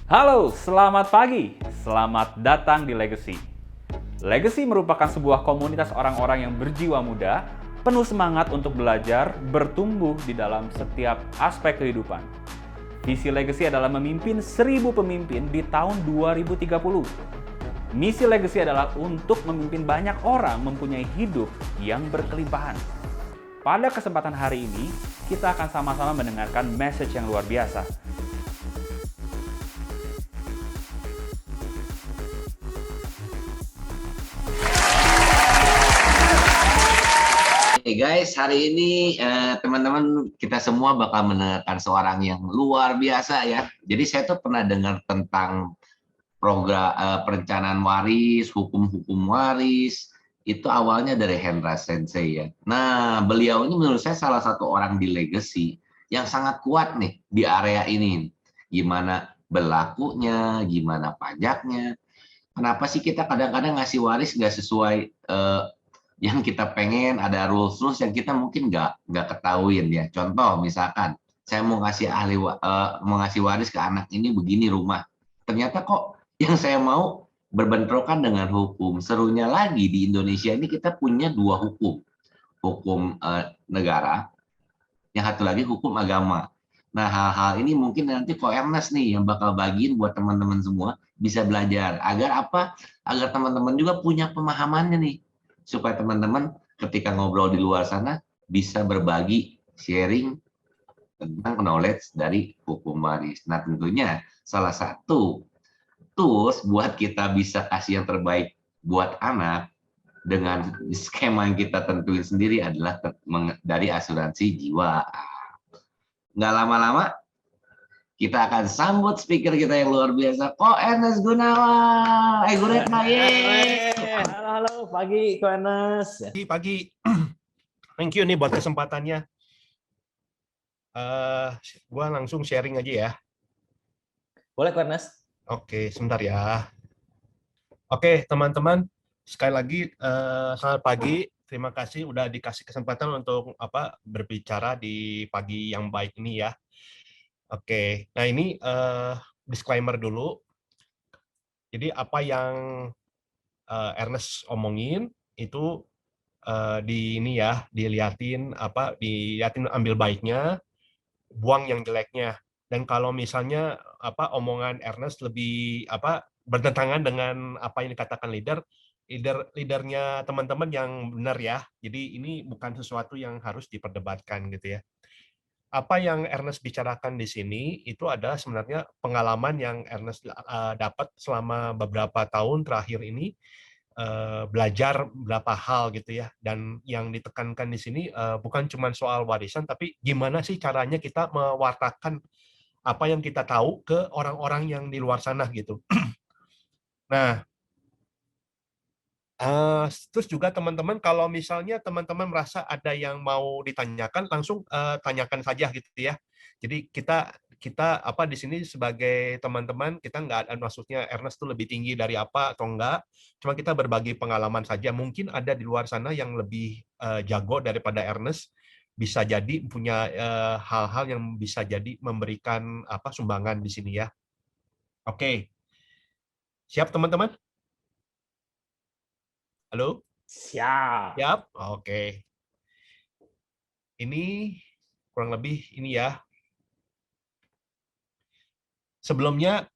Halo, selamat pagi. Selamat datang di Legacy. Legacy merupakan sebuah komunitas orang-orang yang berjiwa muda, penuh semangat untuk belajar, bertumbuh di dalam setiap aspek kehidupan. Visi Legacy adalah memimpin 1.000 pemimpin di tahun 2030. Misi Legacy adalah untuk memimpin banyak orang mempunyai hidup yang berkelimpahan. Pada kesempatan hari ini, kita akan sama-sama mendengarkan message yang luar biasa. Hey guys, hari ini teman-teman kita semua bakal mendengarkan seorang yang luar biasa ya. Jadi saya tuh pernah dengar tentang program perencanaan waris, hukum-hukum waris. Itu awalnya dari Hendra Sensei ya. Nah, beliau ini menurut saya salah satu orang di Legacy yang sangat kuat nih di area ini. Gimana berlakunya, gimana pajaknya. Kenapa sih kita kadang-kadang ngasih waris nggak sesuai yang kita pengen, ada rules yang kita mungkin nggak ketahuin ya. Contoh misalkan saya mau ngasih waris ke anak ini begini rumah, ternyata kok yang saya mau berbentrokan dengan hukum. Serunya lagi di Indonesia ini kita punya dua hukum, hukum negara, yang satu lagi hukum agama. Nah, hal-hal ini mungkin nanti Ko Ernest nih yang bakal bagiin buat teman-teman semua bisa belajar. Agar apa? Agar teman-teman juga punya pemahamannya nih. Supaya teman-teman ketika ngobrol di luar sana bisa berbagi, sharing tentang knowledge dari hukum waris. Nah, tentunya salah satu tools buat kita bisa kasih yang terbaik buat anak dengan skema yang kita tentuin sendiri adalah dari asuransi jiwa. Nggak lama-lama, kita akan sambut speaker kita yang luar biasa, Ko Ernest Gunawan. Gunawan, Halo, pagi, Ko Ernest. Pagi. Thank you nih buat kesempatannya. Gua langsung sharing aja ya. Boleh, Ko Ernest? Oke, sebentar ya. Oke, teman-teman, sekali lagi selamat pagi. Terima kasih udah dikasih kesempatan untuk berbicara di pagi yang baik ini ya. Oke, nah ini disclaimer dulu. Jadi apa yang Ernest omongin itu diliatin ambil baiknya, buang yang jeleknya. Dan kalau misalnya omongan Ernest lebih bertentangan dengan apa yang dikatakan leadernya teman-teman yang benar ya. Jadi ini bukan sesuatu yang harus diperdebatkan gitu ya. Apa yang Ernest bicarakan di sini itu adalah sebenarnya pengalaman yang Ernest dapat selama beberapa tahun terakhir ini, belajar beberapa hal gitu ya. Dan yang ditekankan di sini bukan cuma soal warisan, tapi gimana sih caranya kita mewartakan apa yang kita tahu ke orang-orang yang di luar sana gitu. Nah, terus juga teman-teman, kalau misalnya teman-teman merasa ada yang mau ditanyakan, langsung tanyakan saja gitu ya. Jadi kita di sini sebagai teman-teman, kita nggak ada maksudnya Ernest tuh lebih tinggi dari apa atau enggak. Cuma kita berbagi pengalaman saja. Mungkin ada di luar sana yang lebih jago daripada Ernest, bisa jadi punya hal-hal yang bisa jadi memberikan sumbangan di sini ya. Oke. Siap teman-teman? Halo? Siap. Siap? Oke. Ini kurang lebih ini ya. Sebelumnya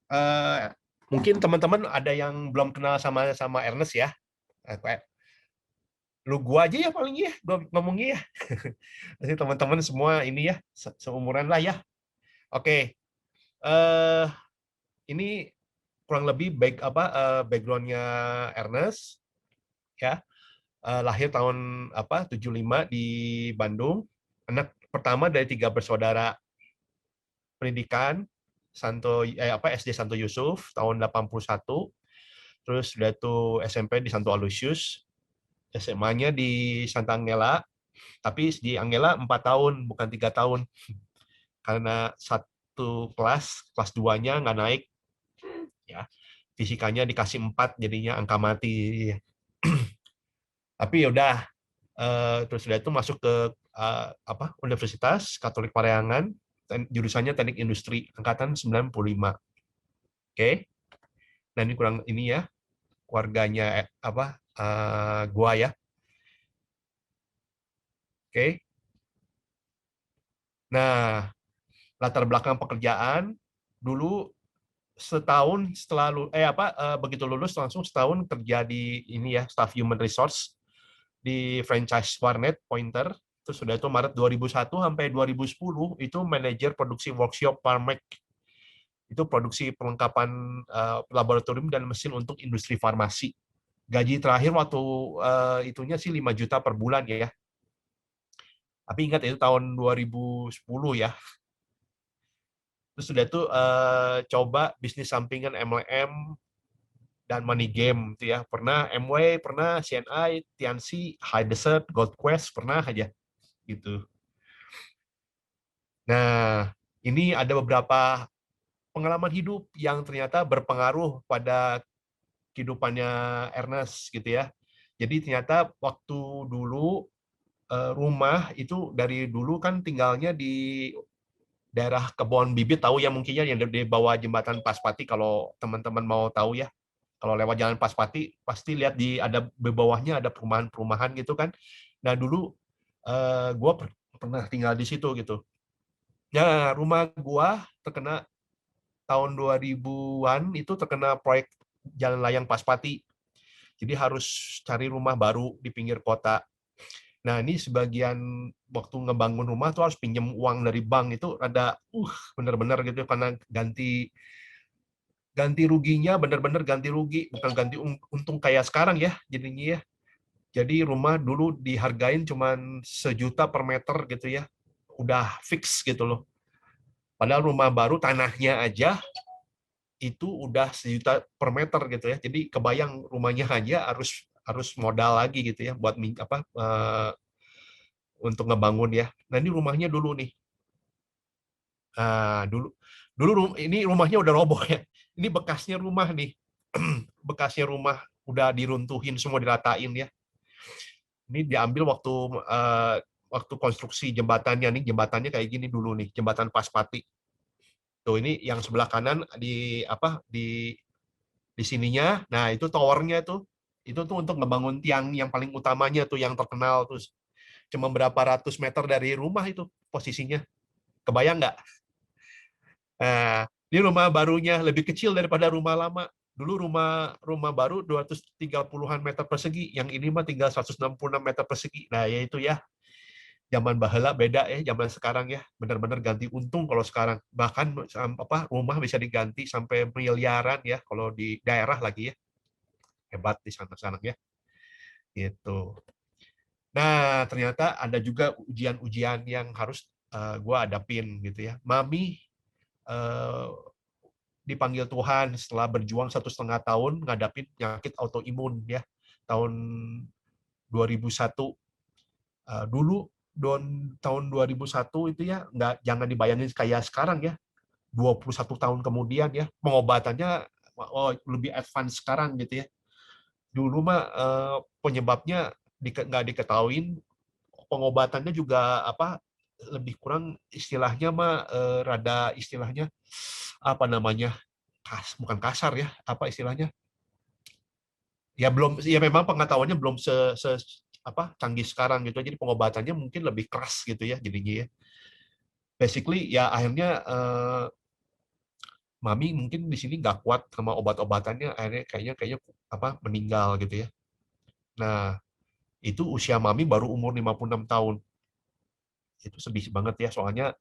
mungkin teman-teman ada yang belum kenal sama Ernest ya. Lu gua aja ya paling ya, gua ngomongnya ya. Nanti teman-teman semua ini ya seumuran lah ya. Oke. Ini kurang lebih background-nya Ernest ya. Lahir tahun 75 di Bandung. Anak pertama dari 3 bersaudara. Pendidikan SD Santo Yusuf tahun 81. Terus sudah itu SMP di Santo Aloysius. SMA-nya di Santa Angela. Tapi di Angela 4 tahun, bukan 3 tahun. Karena satu kelas 2-nya nggak naik. Ya, fisikanya dikasih 4, jadinya angka mati. Tapi yaudah, terus sudah itu masuk ke Universitas Katolik Parahyangan, jurusannya Teknik Industri, angkatan 95. Oke. Nah, ini kurang ini ya, keluarganya gua ya. Oke. Nah, latar belakang pekerjaan dulu setahun setelah begitu lulus langsung setahun kerja di ini ya, staff human resource di franchise warnet Pointer. Terus sudah itu Maret 2001 sampai 2010 itu manajer produksi workshop Parmek. Itu produksi perlengkapan laboratorium dan mesin untuk industri farmasi. Gaji terakhir waktu itunya sih 5 juta per bulan ya. Tapi ingat itu tahun 2010 ya. Terus sudah itu coba bisnis sampingan MLM dan money game itu ya. Pernah MW, pernah CNI, Tianxi, High Desert, Gold Quest, pernah aja gitu. Nah, ini ada beberapa pengalaman hidup yang ternyata berpengaruh pada kehidupannya Ernest gitu ya. Jadi ternyata waktu dulu rumah itu dari dulu kan tinggalnya di daerah Kebon Bibit, tahu ya mungkinnya yang di bawah jembatan Paspati kalau teman-teman mau tahu ya. Kalau lewat jalan Paspati pasti lihat ada di bawahnya ada perumahan-perumahan gitu kan. Nah, dulu gua pernah tinggal di situ gitu. Ya, rumah gua terkena tahun 2000-an itu terkena proyek jalan layang Paspati. Jadi harus cari rumah baru di pinggir kota. Nah, ini sebagian waktu ngebangun rumah tuh harus pinjam uang dari bank, itu ada bener-bener gitu karena ganti ruginya bener-bener ganti rugi, bukan ganti untung kayak sekarang ya jadinya ya. Jadi rumah dulu dihargain cuman 1 juta per meter gitu ya. Udah fix gitu loh. Padahal rumah baru tanahnya aja itu udah 1 juta per meter gitu ya. Jadi kebayang rumahnya aja harus modal lagi gitu ya buat untuk ngebangun ya. Nah, ini rumahnya dulu nih. Nah, dulu ini rumahnya udah roboh ya. Ini bekasnya rumah nih. Bekasnya rumah udah diruntuhin semua, diratain ya. Ini diambil waktu konstruksi jembatannya nih. Jembatannya kayak gini dulu nih, jembatan Paspati. Tuh ini yang sebelah kanan di sininya. Nah, itu towernya tuh. Itu tuh untuk ngebangun tiang yang paling utamanya tuh yang terkenal tuh. Cuma berapa ratus meter dari rumah itu posisinya. Kebayang nggak? Nah, ini rumah barunya lebih kecil daripada rumah lama. Dulu rumah baru 230-an meter persegi, yang ini mah tinggal 166 meter persegi. Nah, ya itu ya. Zaman baheula beda ya, zaman sekarang ya. Benar-benar ganti untung kalau sekarang. Bahkan rumah bisa diganti sampai miliaran ya kalau di daerah lagi ya. Hebat di sana-sana ya. Gitu. Nah, ternyata ada juga ujian-ujian yang harus gue hadapin gitu ya. Mami dipanggil Tuhan setelah berjuang 1,5 tahun ngadapin penyakit autoimun ya tahun 2001. Dulu tahun 2001 itu ya jangan dibayangin kayak sekarang ya, 21 tahun kemudian ya pengobatannya lebih advance sekarang gitu ya. Dulu mah penyebabnya nggak diketahuin, pengobatannya juga lebih kurang istilahnya mah rada istilahnya apa namanya, bukan kasar ya, apa istilahnya, ya belum, ya memang pengetahuannya belum canggih sekarang gitu, jadi pengobatannya mungkin lebih keras gitu ya jadinya ya. Basically ya akhirnya mami mungkin di sini nggak kuat sama obat-obatannya, akhirnya kayaknya meninggal gitu ya. Nah, itu usia mami baru umur 56 tahun. Itu sedih banget ya, soalnya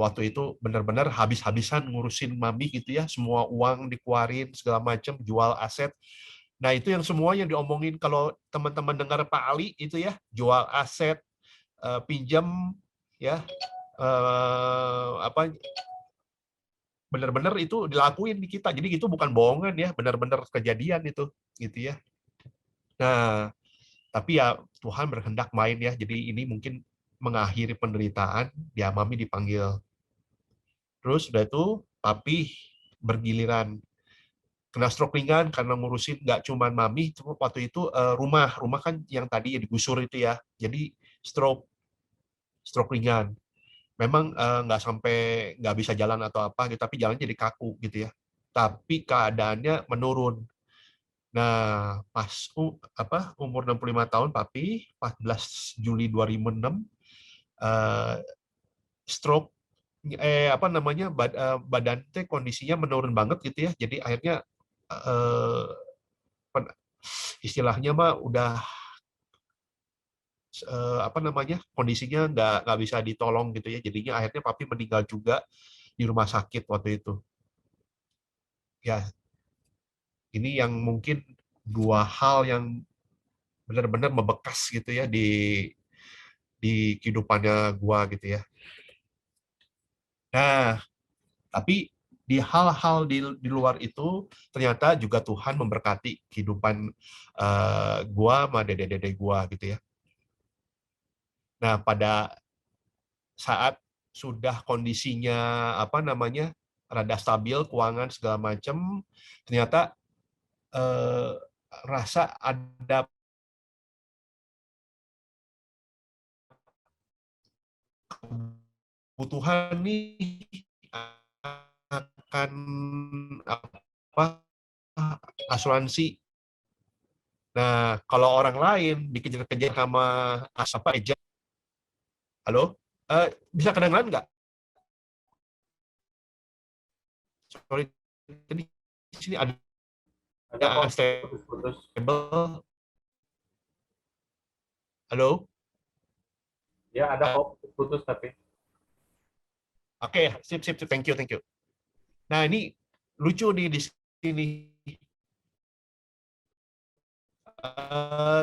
waktu itu benar-benar habis-habisan ngurusin mami gitu ya, semua uang dikeluarin segala macam, jual aset. Nah, itu yang semua yang diomongin kalau teman-teman dengar Pak Ali itu ya, jual aset, pinjam ya, benar-benar itu dilakuin di kita. Jadi itu bukan bohongan ya, benar-benar kejadian itu gitu ya. Nah, tapi ya Tuhan berkehendak main ya. Jadi ini mungkin mengakhiri penderitaan, ya mami dipanggil. Terus udah itu papi bergiliran kena stroke ringan karena ngurusin nggak cuma mami, waktu itu rumah kan yang tadi ya digusur itu ya, jadi stroke ringan. Memang nggak sampai nggak bisa jalan atau apa gitu, tapi jalan jadi kaku gitu ya. tapi keadaannya menurun. Nah, pas umur 65 tahun Papi, 14 Juli 2006, stroke, badan teh kondisinya menurun banget gitu ya. Jadi akhirnya eh, istilahnya mah udah kondisinya nggak bisa ditolong gitu ya. Jadinya akhirnya Papi meninggal juga di rumah sakit waktu itu. Ya, ini yang mungkin dua hal yang benar-benar membekas gitu ya di kehidupannya gua gitu ya. Nah, tapi di hal-hal di luar itu ternyata juga Tuhan memberkati kehidupan gua sama dede-dede gua gitu ya. Nah, pada saat sudah kondisinya rada stabil, keuangan segala macam, ternyata eh, rasa ada kebutuhan nih akan apa asuransi. Nah, kalau orang lain dikejar-kejar sama agent, halo, bisa kedengeran nggak? Sorry, tadi di sini ada unstable. Halo? Ya, ada kok putus tapi. Oke, sip, thank you. Nah, ini lucu nih di sini.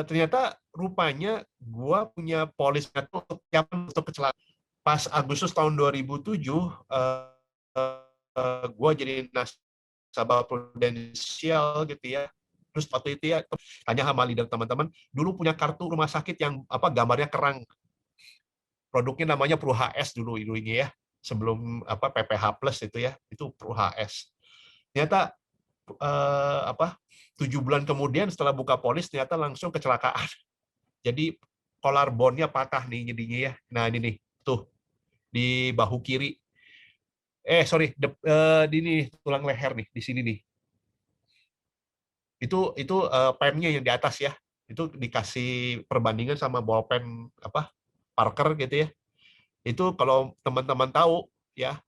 Ternyata rupanya gua punya polis untuk kecelakaan. Pas Agustus tahun 2007, gua jadi nasabah prudensial gitu ya. Terus waktu itu ya tanya sama leader teman-teman, dulu punya kartu rumah sakit yang gambarnya kerang. Produknya namanya Pru HS dulunya ya. Sebelum PPH Plus itu ya, itu Pru HS. Ternyata 7 bulan kemudian setelah buka polis ternyata langsung kecelakaan. Jadi collarbone-nya patah nih jadinya ya. Nah, ini nih, tuh di bahu kiri. Di ini tulang leher nih, di sini nih. Itu pennya yang di atas ya. Itu dikasih perbandingan sama bolpen Parker gitu ya. Itu kalau teman-teman tahu ya,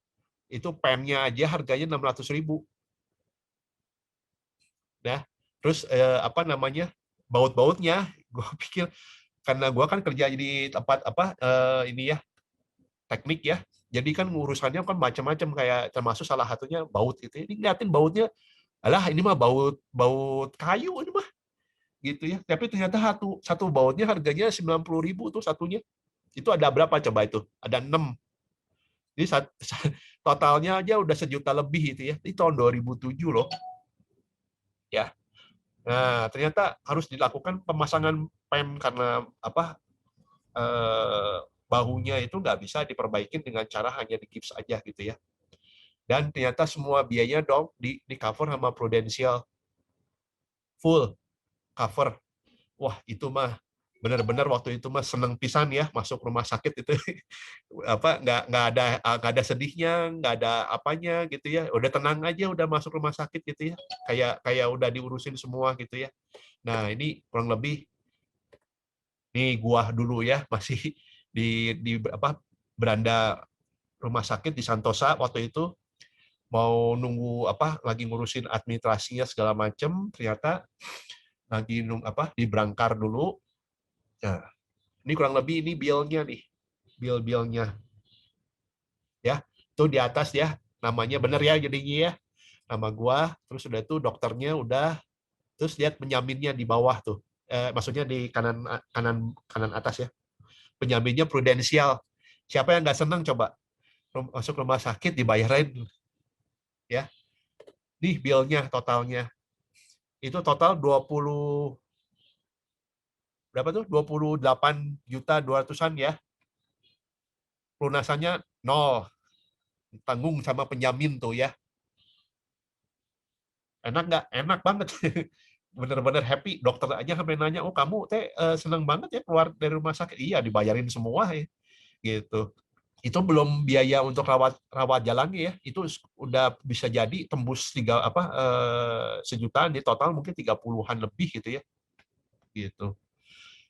itu pennya aja harganya 600.000. Nah, terus baut-bautnya, gue pikir karena gue kan kerja di tempat ini ya teknik ya, jadi kan urusannya kan macam-macam kayak termasuk salah satunya baut itu. Ini ngeliatin bautnya, alah ini mah baut kayu ini mah gitu ya. Tapi ternyata satu bautnya harganya 90.000 tuh satunya. Itu ada berapa coba itu? Ada 6. Jadi totalnya aja udah 1 juta lebih itu ya. Di tahun 2007 loh. Ya. Nah, ternyata harus dilakukan pemasangan PEM karena bahunya itu nggak bisa diperbaikin dengan cara hanya di gips aja gitu ya. Dan ternyata semua biayanya dong di cover sama Prudential, full cover. Wah, itu mah benar-benar waktu itu mah seneng pisan ya masuk rumah sakit itu. Nggak ada sedihnya, nggak ada apanya gitu ya, udah tenang aja udah masuk rumah sakit gitu ya, kayak udah diurusin semua gitu ya. Nah, ini kurang lebih nih gua dulu ya masih di beranda rumah sakit di Santosa waktu itu, mau nunggu lagi ngurusin administrasinya segala macem, ternyata lagi di Brangkar dulu. Nah, ini kurang lebih ini bill-nya nih, bill-billnya ya, itu di atas ya, namanya bener ya jadinya ya, nama gua, terus udah tuh dokternya udah, terus lihat penyaminnya di bawah tuh, maksudnya di kanan atas ya, penyaminnya Prudensial. Siapa yang nggak senang coba masuk rumah sakit dibayarin ya. Nih bill-nya totalnya. Itu total 20 berapa tuh? 28.200.000-an ya. Lunasannya 0. Tanggung sama penjamin tuh ya. Enak nggak? Enak banget. Bener-bener happy. Dokter aja sampai nanya, "Oh, kamu seneng banget ya keluar dari rumah sakit?" Iya, dibayarin semua ya. Gitu. Itu belum biaya untuk rawat jalannya ya. Itu udah bisa jadi tembus sejutaan, di total mungkin 30-an lebih gitu ya. Gitu.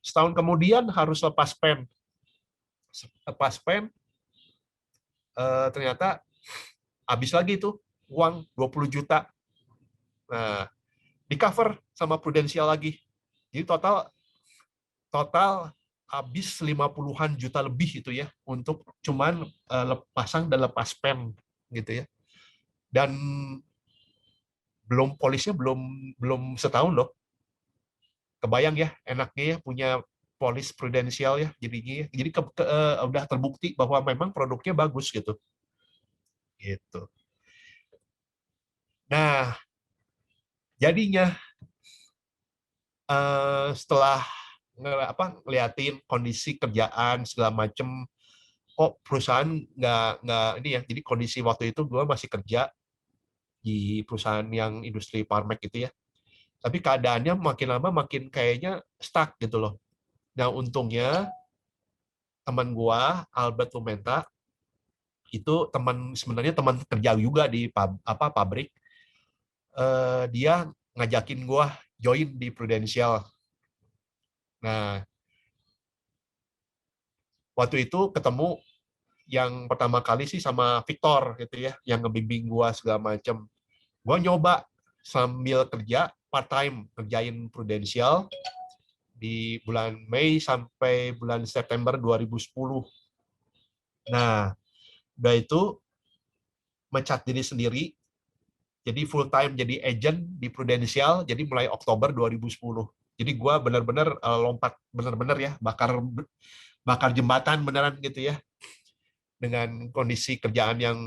Setahun kemudian harus lepas pen. Lepas pen ternyata habis lagi tuh uang 20 juta. Nah, di cover sama Prudential lagi. Jadi total total habis 50-an juta lebih itu ya untuk cuman pasang dan lepas pen gitu ya. Dan polisnya belum belum setahun loh. Kebayang ya enaknya ya punya polis Prudential ya jadinya ya. Jadi udah terbukti bahwa memang produknya bagus gitu. Gitu. Nah, jadinya setelah ngeliatin kondisi kerjaan segala macem, kok perusahaan nggak ini ya. Jadi kondisi waktu itu gue masih kerja di perusahaan yang industri parmek gitu ya. Tapi keadaannya makin lama makin kayaknya stuck gitu loh. Nah untungnya teman gue Albert Lumenta itu sebenarnya teman kerja juga di pabrik. Dia ngajakin gue join di Prudential. Nah waktu itu ketemu yang pertama kali sih sama Victor gitu ya, yang ngebimbing gua segala macam. Gua nyoba sambil kerja part time kerjain Prudential di bulan Mei sampai bulan September 2010. Nah, udah itu mencat diri sendiri jadi full time jadi agent di Prudential jadi mulai Oktober 2010. Jadi gua benar-benar lompat benar-benar ya, bakar jembatan beneran gitu ya. Dengan kondisi kerjaan yang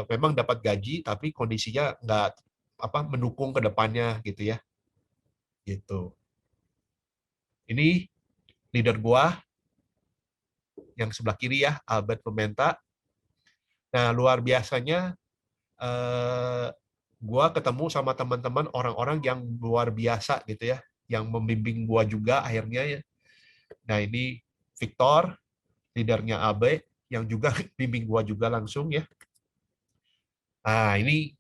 memang dapat gaji tapi kondisinya nggak mendukung ke depannya gitu ya. Gitu. Ini leader gua yang sebelah kiri ya, Albert Lumenta. Nah, luar biasanya gua ketemu sama teman-teman orang-orang yang luar biasa gitu ya, yang membimbing gua juga akhirnya ya. Nah, ini Victor, leadernya AB yang juga bimbing gua juga langsung ya. Nah, ini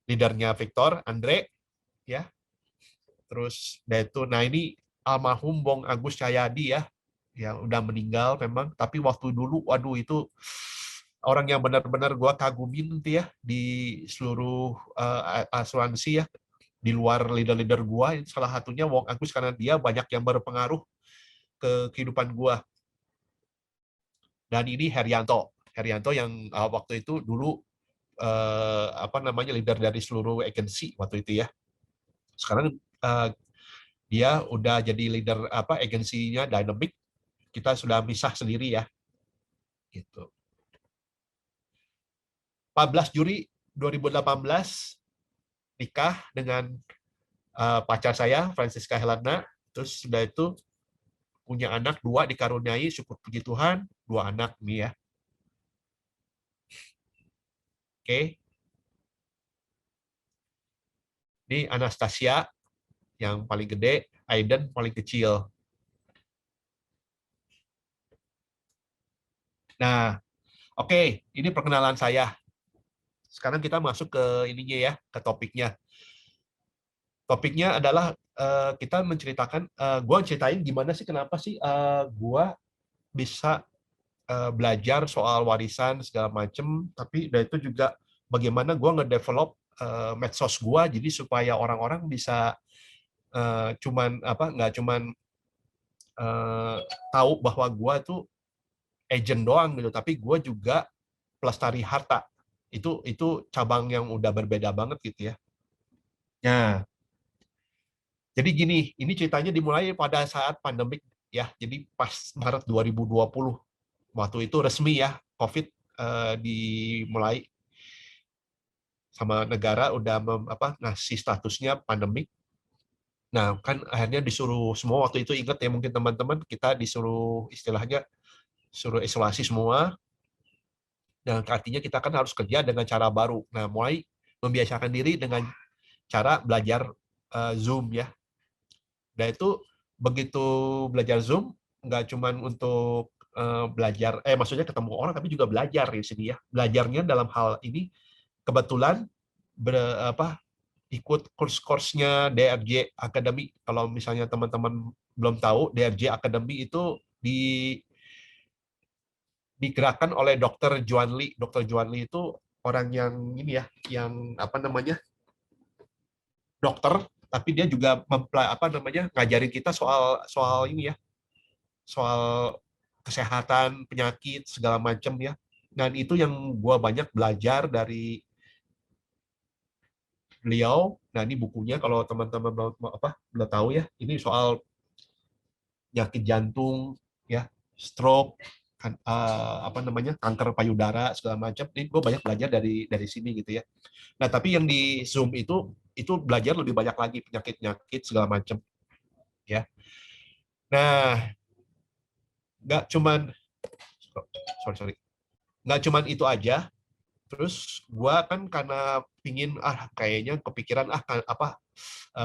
leadernya Victor, Andre, ya. Terus, nah ini almarhum Bong Agus Cahyadi ya, yang udah meninggal memang. Tapi waktu dulu, waduh itu orang yang benar-benar gua kagumin tuh ya di seluruh asuransi ya. Di luar leader-leader gua, salah satunya Bong Agus karena dia banyak yang berpengaruh ke kehidupan gua. Dan ini Herianto yang waktu itu dulu leader dari seluruh agensi waktu itu ya. Sekarang dia udah jadi leader agensinya Dynamic. Kita sudah misah sendiri ya. Gitu. 14 Juli 2018 nikah dengan pacar saya Francisca Helena. Terus sudah itu punya anak 2 dikaruniai, syukur puji Tuhan, 2 anak nih ya. Oke. Ini Anastasia yang paling gede, Aiden paling kecil. Nah, oke, ini perkenalan saya. Sekarang kita masuk ke ininya ya, ke topiknya. Topiknya adalah kita menceritakan, gue ceritain gimana sih, kenapa sih gue bisa belajar soal warisan segala macem, tapi dari itu juga bagaimana gue ngedevelop medsos gue, jadi supaya orang-orang bisa nggak cuman tahu bahwa gue tuh agent doang gitu, tapi gue juga pelestari harta. Itu cabang yang udah berbeda banget gitu ya. Nah, jadi gini, ini ceritanya dimulai pada saat pandemik ya. Jadi pas Maret 2020, waktu itu resmi ya COVID dimulai sama negara udah ngasih statusnya pandemik. Nah, kan akhirnya disuruh semua waktu itu, ingat ya mungkin teman-teman, kita disuruh istilahnya suruh isolasi semua. Dan artinya kita kan harus kerja dengan cara baru. Nah, mulai membiasakan diri dengan cara belajar Zoom ya. Dan itu begitu belajar Zoom, nggak cuma untuk belajar, maksudnya ketemu orang tapi juga belajar di sini ya. Belajarnya dalam hal ini kebetulan ikut course-course-nya DRJ Academy. Kalau misalnya teman-teman belum tahu, DRJ Academy itu digerakkan oleh Dr. Juan Lee. Dr. Juan Lee itu orang yang ini ya, yang apa namanya, dokter, tapi dia juga ngajarin kita soal ini ya, soal kesehatan, penyakit segala macam ya. Dan itu yang gua banyak belajar dari beliau. Nah, ini bukunya kalau teman-teman belum tahu ya, ini soal penyakit jantung ya, stroke, kanker payudara segala macam. Ini gue banyak belajar dari sini gitu ya. Nah, tapi yang di Zoom itu belajar lebih banyak lagi penyakit segala macam ya. Nah, nggak cuman nggak cuman itu aja. Terus gue kan karena pingin kayaknya kepikiran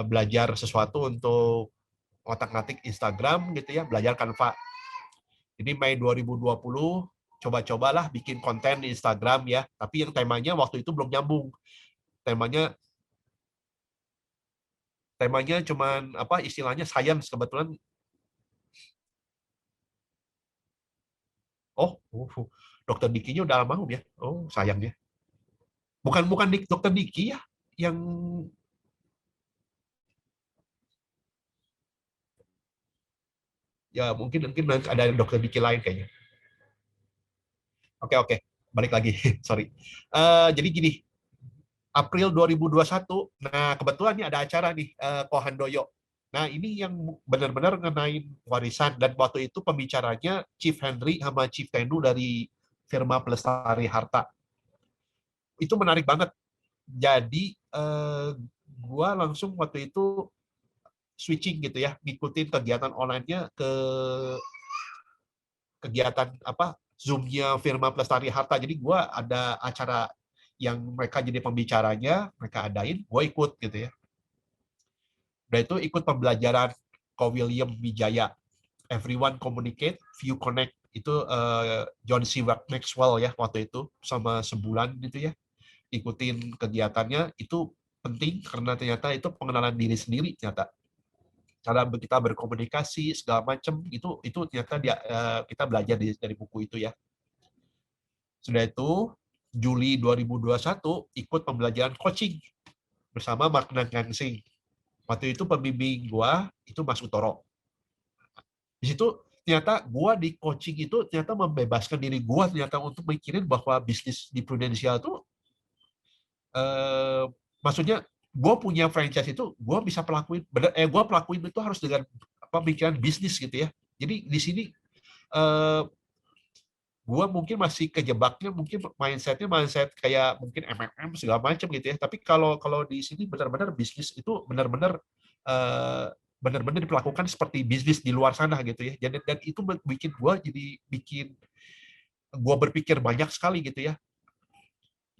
belajar sesuatu untuk otak-ngatik Instagram gitu ya, belajar Canva. Jadi Mei 2020 coba-cobalah bikin konten di Instagram ya, tapi yang temanya waktu itu belum nyambung. Temanya cuman istilahnya science kebetulan. Dokter Diki-nya udah lama ya. Oh, sayang ya. Bukan Dokter Diki ya yang ya mungkin ada Dokter Diki lain kayaknya. Oke, balik lagi. Sorry. Jadi gini, April 2021, nah kebetulan nih ada acara nih, Kohandoyo. Nah, ini yang benar-benar ngenain warisan, dan waktu itu pembicaranya Chief Henry sama Chief Tenu dari firma Pelestari Harta. Itu menarik banget. Jadi, gua langsung waktu itu switching gitu ya, ngikutin kegiatan online-nya ke kegiatan Zoom-nya firma Pelestari Harta. Jadi gue ada acara yang mereka jadi pembicaranya, mereka adain, gue ikut gitu ya. Udah itu ikut pembelajaran Ko William Wijaya, Everyone Communicate, View Connect. Itu John C. Maxwell ya waktu itu, sama sebulan gitu ya. Ikutin kegiatannya, itu penting karena ternyata itu pengenalan diri sendiri ternyata. Cara kita berkomunikasi segala macam itu ternyata kita belajar dari buku itu ya. Sudah itu Juli 2021 ikut pembelajaran coaching bersama Mark Gansing. Waktu itu pembimbing gua itu Mas Utoro. Di situ ternyata gua di coaching itu ternyata membebaskan diri gua ternyata untuk mikirin bahwa bisnis di Prudential itu maksudnya gue punya franchise itu, gue bisa pelakuin, gue pelakuin itu harus dengan pemikiran bisnis gitu ya. Jadi di sini gue mungkin masih kejebaknya, mungkin mindset kayak mungkin MLM segala macam gitu ya. Tapi kalau di sini benar-benar bisnis itu benar-benar diperlakukan seperti bisnis di luar sana gitu ya. Dan itu bikin gue berpikir banyak sekali gitu ya.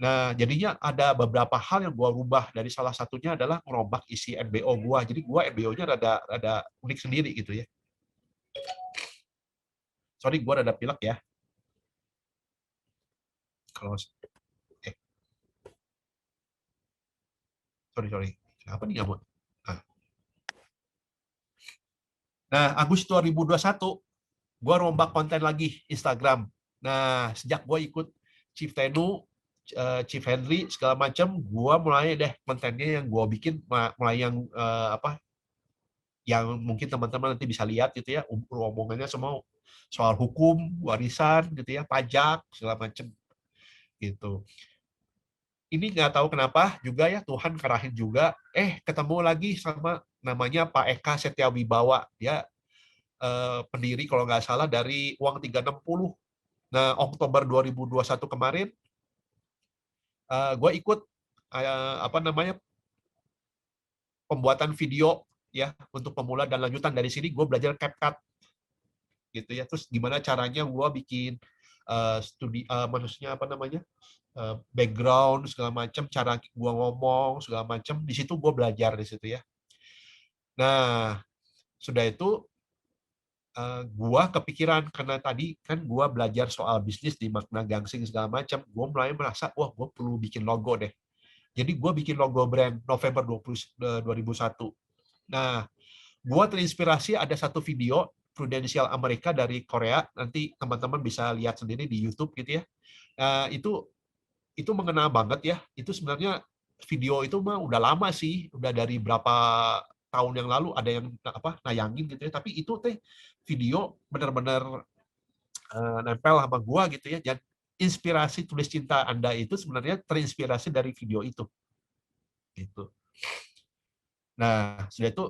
Nah, jadinya ada beberapa hal yang gue rubah. Dari salah satunya adalah merombak isi MBO gue. Jadi gue MBO-nya rada unik sendiri gitu ya. Sorry, gue rada pilek ya. Kalau sorry. Kenapa nih nyamuk? Nah, Agustus 2021, gue rombak konten lagi Instagram. Nah, sejak gue ikut Chief Tenu, Chief Henry segala macam, gue mulai deh kontennya yang gue bikin mulai yang yang mungkin teman-teman nanti bisa lihat gitu ya, omongannya semua soal hukum, warisan gitu ya, pajak segala macam gitu. Ini nggak tahu kenapa juga ya, Tuhan karahin juga, ketemu lagi sama namanya Pak Eka Setiawibawa, dia pendiri kalau nggak salah dari Uang 360. Nah, Oktober 2021 kemarin gue ikut pembuatan video ya untuk pemula dan lanjutan. Dari sini gue belajar CapCut gitu ya. Terus gimana caranya gue bikin maksudnya background segala macam, cara gue ngomong segala macam. Di situ gue belajar di situ ya. Nah, sudah itu gua kepikiran karena tadi kan gua belajar soal bisnis di Magna Gangsing segala macam, gua mulai merasa wah gua perlu bikin logo deh. Jadi gua bikin logo brand November 2001. Nah, gua terinspirasi ada satu video Prudential Amerika dari Korea, nanti teman-teman bisa lihat sendiri di YouTube gitu ya. Itu mengena banget ya. Itu sebenarnya video itu mah udah lama sih, udah dari berapa tahun yang lalu ada yang nayangin gitu ya. Tapi itu teh video benar-benar nempel sama gua gitu ya. Dan inspirasi tulis cinta Anda itu sebenarnya terinspirasi dari video itu. Gitu. Nah, sudah itu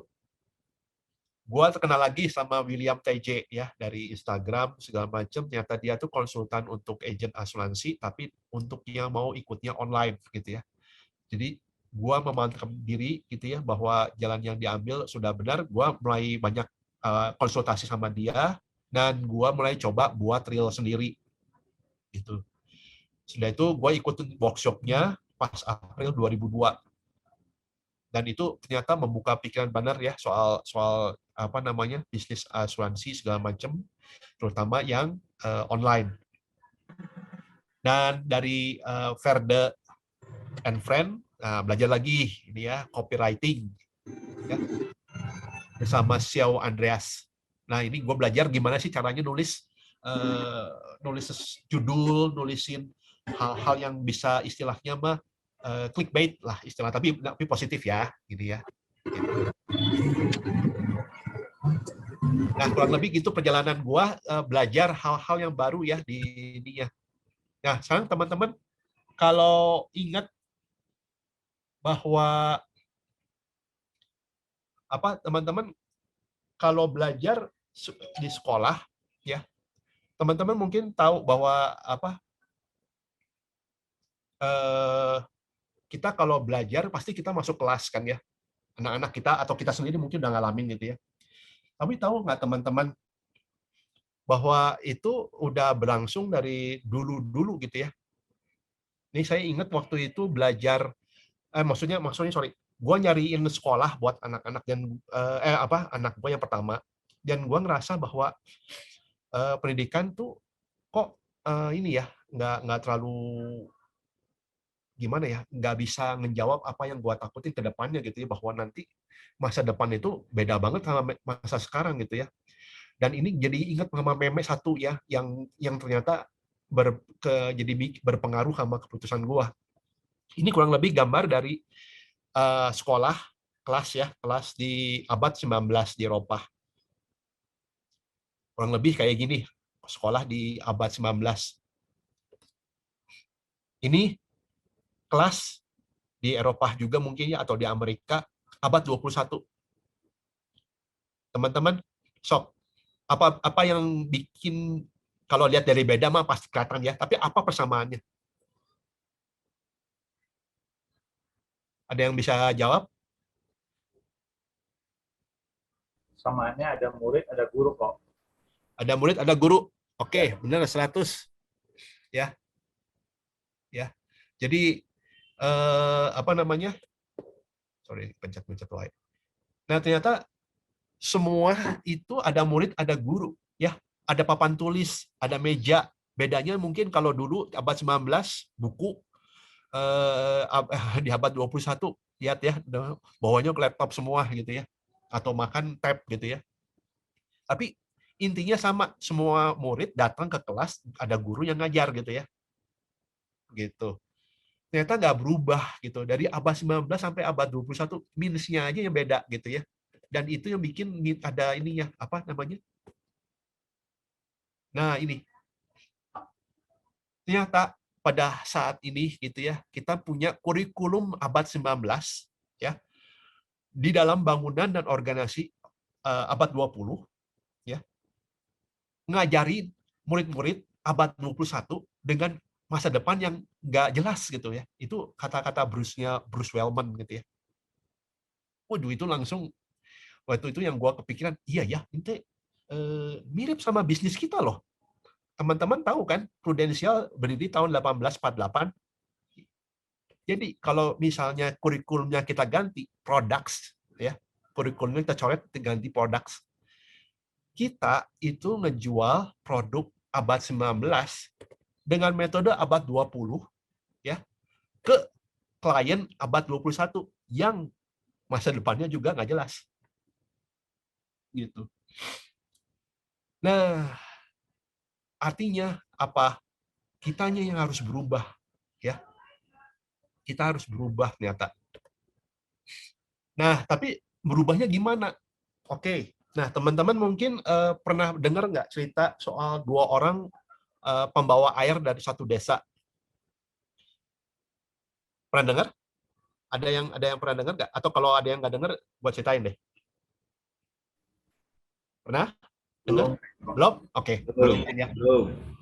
gua terkenal lagi sama William TJ ya dari Instagram segala macam. Ternyata dia tuh konsultan untuk agent asuransi, tapi untuk yang mau ikutnya online gitu ya. Jadi gua memantapkan diri gitu ya bahwa jalan yang diambil sudah benar. Gua mulai banyak konsultasi sama dia dan gua mulai coba buat reel sendiri gitu. Sudah itu gua ikutin workshopnya pas April 2002 dan itu ternyata membuka pikiran benar ya soal bisnis asuransi segala macam, terutama yang online. Dan dari Verde and Friend belajar lagi ini ya copywriting ya, bersama Xiao Andreas. Nah ini gue belajar gimana sih caranya nulis judul, nulisin hal-hal yang bisa istilahnya mah clickbait lah istilah, tapi positif ya gitu ya. Nah kurang lebih gitu perjalanan gue belajar hal-hal yang baru ya di ini ya. Nah sekarang teman-teman kalau ingat bahwa teman-teman kalau belajar di sekolah ya, teman-teman mungkin tahu bahwa kita kalau belajar pasti kita masuk kelas kan ya, anak-anak kita atau kita sendiri mungkin udah ngalamin gitu ya. Tapi tahu nggak teman-teman bahwa itu udah berlangsung dari dulu gitu ya. Ini saya ingat waktu itu belajar, maksudnya sorry, gue nyariin sekolah buat anak-anak dan anak gue yang pertama, dan gue ngerasa bahwa pendidikan tuh kok ini ya nggak terlalu gimana ya, nggak bisa menjawab apa yang gue takutin ke depannya gitu ya, bahwa nanti masa depan itu beda banget sama masa sekarang gitu ya. Dan ini jadi ingat sama meme satu ya yang ternyata jadi berpengaruh sama keputusan gue. Ini kurang lebih gambar dari sekolah kelas di abad 19 di Eropa. Kurang lebih kayak gini, sekolah di abad 19. Ini kelas di Eropa juga mungkin ya, atau di Amerika abad 21. Teman-teman, sok apa yang bikin, kalau lihat dari beda mah pasti kelihatan ya, tapi apa persamaannya? Ada yang bisa jawab? Samaannya ada murid, ada guru kok. Ada murid, ada guru. Oke, benar 100. Ya. Ya. Jadi sorry, pencet wae. Nah, ternyata semua itu ada murid, ada guru, ya. Ada papan tulis, ada meja. Bedanya mungkin kalau dulu abad 19 buku, di abad 21 lihat ya, bawahnya laptop semua gitu ya. Atau makan tab gitu ya. Tapi intinya sama, semua murid datang ke kelas, ada guru yang ngajar gitu ya. Gitu. Ternyata nggak berubah gitu. Dari abad 19 sampai abad 21, minusnya aja yang beda gitu ya. Dan itu yang bikin ada ininya, Nah, ini. Ternyata pada saat ini gitu ya, kita punya kurikulum abad 19 ya, di dalam bangunan dan organisasi abad 20 ya, ngajarin murid-murid abad 21 dengan masa depan yang nggak jelas gitu ya. Itu kata-kata Bruce Wellman gitu ya. Waduh, itu langsung waktu itu yang gua kepikiran, iya ya, ini mirip sama bisnis kita loh. Teman-teman tahu kan, Prudential berdiri tahun 1848. Jadi kalau misalnya kurikulumnya kita ganti products ya, kurikulumnya kita coret ganti products. kita itu ngejual produk abad 19 dengan metode abad 20 ya ke klien abad 21 yang masa depannya juga nggak jelas. Gitu. Nah, artinya apa? Kitanya yang harus berubah, ya. Kita harus berubah ternyata. Nah, tapi berubahnya gimana? Oke. Nah, teman-teman mungkin pernah dengar nggak cerita soal 2 orang pembawa air dari satu desa? Pernah dengar? Ada yang pernah dengar nggak? Atau kalau ada yang nggak dengar, buat ceritain deh. Pernah? Dengar? Belum? Oke. Belum. Ya.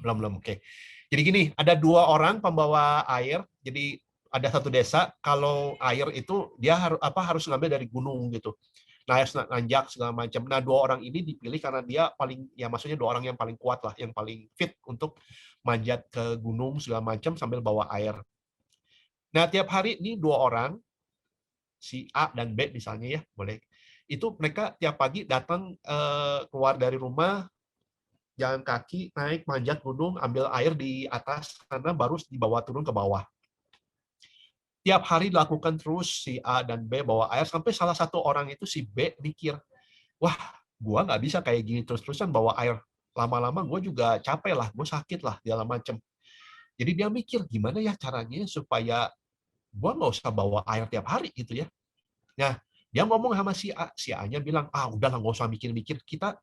Belum. Oke. Jadi gini, ada 2 orang pembawa air. Jadi ada satu desa, kalau air itu dia harus ngambil dari gunung gitu. Nah, harus nanjak segala macam. Nah, 2 orang ini dipilih karena dia paling, ya maksudnya 2 orang yang paling kuat lah, yang paling fit untuk manjat ke gunung segala macam sambil bawa air. Nah, tiap hari ini 2 orang, si A dan B misalnya ya, boleh. Itu mereka tiap pagi datang keluar dari rumah, jalan kaki, naik, manjat gunung, ambil air di atas sana, baru dibawa turun ke bawah. Tiap hari dilakukan terus, si A dan B bawa air, sampai salah satu orang itu, si B, mikir, wah, gua nggak bisa kayak gini terus-terusan bawa air. Lama-lama gue juga capek lah, gue sakit lah, segala macem. Jadi dia mikir, gimana ya caranya supaya gua nggak usah bawa air tiap hari gitu ya. Nah, dia ngomong sama si A-nya bilang, udahlah nggak usah mikir-mikir, kita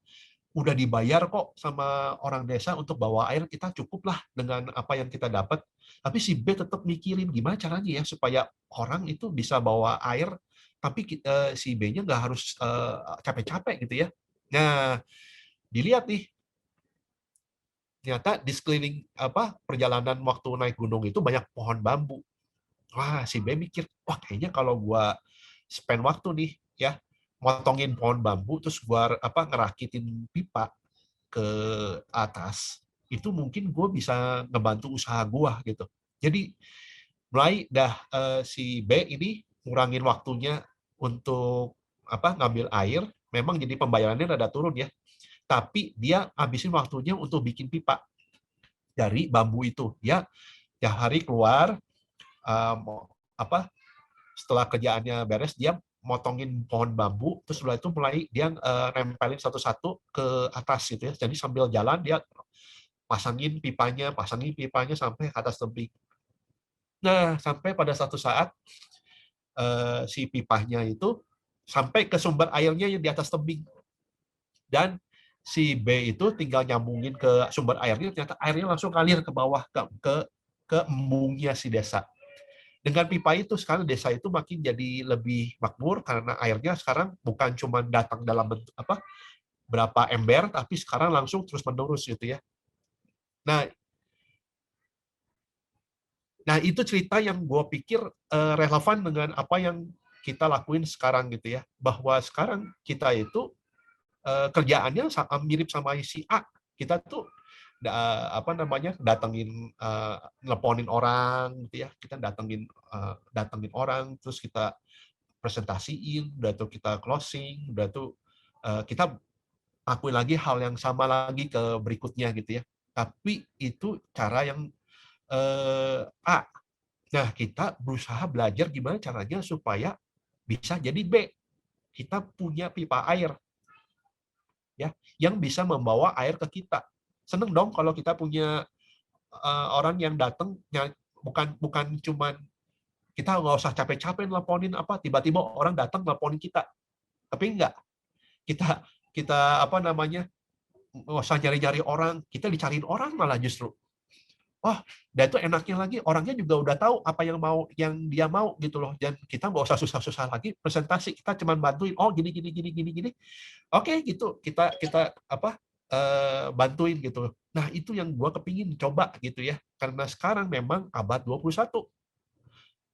udah dibayar kok sama orang desa untuk bawa air, kita cukup lah dengan apa yang kita dapat. Tapi si B tetap mikirin gimana caranya ya supaya orang itu bisa bawa air, tapi si B-nya nggak harus capek-capek gitu ya. Nah, dilihat nih, ternyata di sekeliling perjalanan waktu naik gunung itu banyak pohon bambu. Wah, si B mikir, wah kayaknya kalau gua spend waktu nih ya motongin pohon bambu terus gua ngerakitin pipa ke atas, itu mungkin gue bisa ngebantu usaha gue gitu. Jadi mulai si B ini ngurangin waktunya untuk ngambil air, memang jadi pembayarannya rada turun ya, tapi dia habisin waktunya untuk bikin pipa dari bambu itu. Dia tiap hari keluar, setelah kerjaannya beres, dia motongin pohon bambu, terus setelah itu mulai dia nempelin satu-satu ke atas gitu ya. Jadi sambil jalan dia pasangin pipanya sampai ke atas tebing. Nah, sampai pada satu saat si pipanya itu sampai ke sumber airnya yang di atas tebing. Dan si B itu tinggal nyambungin ke sumber airnya, ternyata airnya langsung ngalir ke bawah ke embungnya si desa. Dengan pipa itu sekarang desa itu makin jadi lebih makmur karena airnya sekarang bukan cuma datang dalam bentuk berapa ember, tapi sekarang langsung terus-menerus gitu ya. Nah, itu cerita yang gue pikir relevan dengan apa yang kita lakuin sekarang gitu ya. Bahwa sekarang kita itu kerjaannya mirip sama si A. Kita tuh datengin, nelponin orang gitu ya. Kita datengin orang, terus kita presentasiin, udah tuh kita closing, udah tuh kita lakuin lagi hal yang sama lagi ke berikutnya gitu ya. Tapi itu cara yang A. Nah, kita berusaha belajar gimana caranya supaya bisa jadi B. Kita punya pipa air ya yang bisa membawa air ke kita. Seneng dong kalau kita punya orang yang datang, bukan cuman kita nggak usah capek-capek nelponin tiba-tiba orang datang nelponin kita. Tapi enggak. Kita nggak usah nyari-nyari orang, kita dicariin orang malah justru. Dan itu enaknya lagi orangnya juga udah tahu apa yang dia mau gitu loh. Dan kita nggak usah susah-susah lagi presentasi, kita cuma bantuin. Gini. Oke gitu, kita bantuin gitu. Nah, itu yang gua kepingin coba gitu ya. Karena sekarang memang abad 21.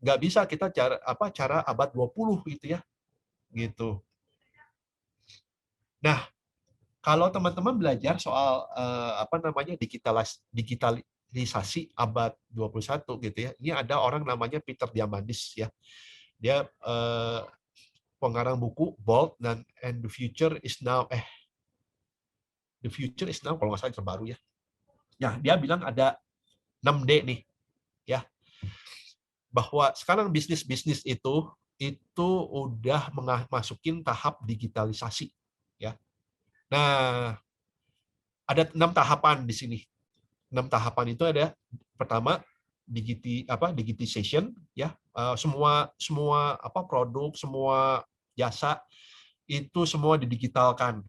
Nggak bisa kita cara abad 20 gitu ya. Gitu. Nah, kalau teman-teman belajar soal digitalisasi abad 21 gitu ya. Ini ada orang namanya Peter Diamandis ya. Dia pengarang buku Bold and the Future is Now. The future is now, kalau nggak salah terbaru ya. Ya, dia bilang ada 6D nih, ya. Bahwa sekarang bisnis-bisnis itu udah masukin tahap digitalisasi, ya. Nah, ada 6 tahapan di sini. 6 tahapan itu ada pertama digitization, ya. Semua produk, semua jasa itu semua didigitalkan,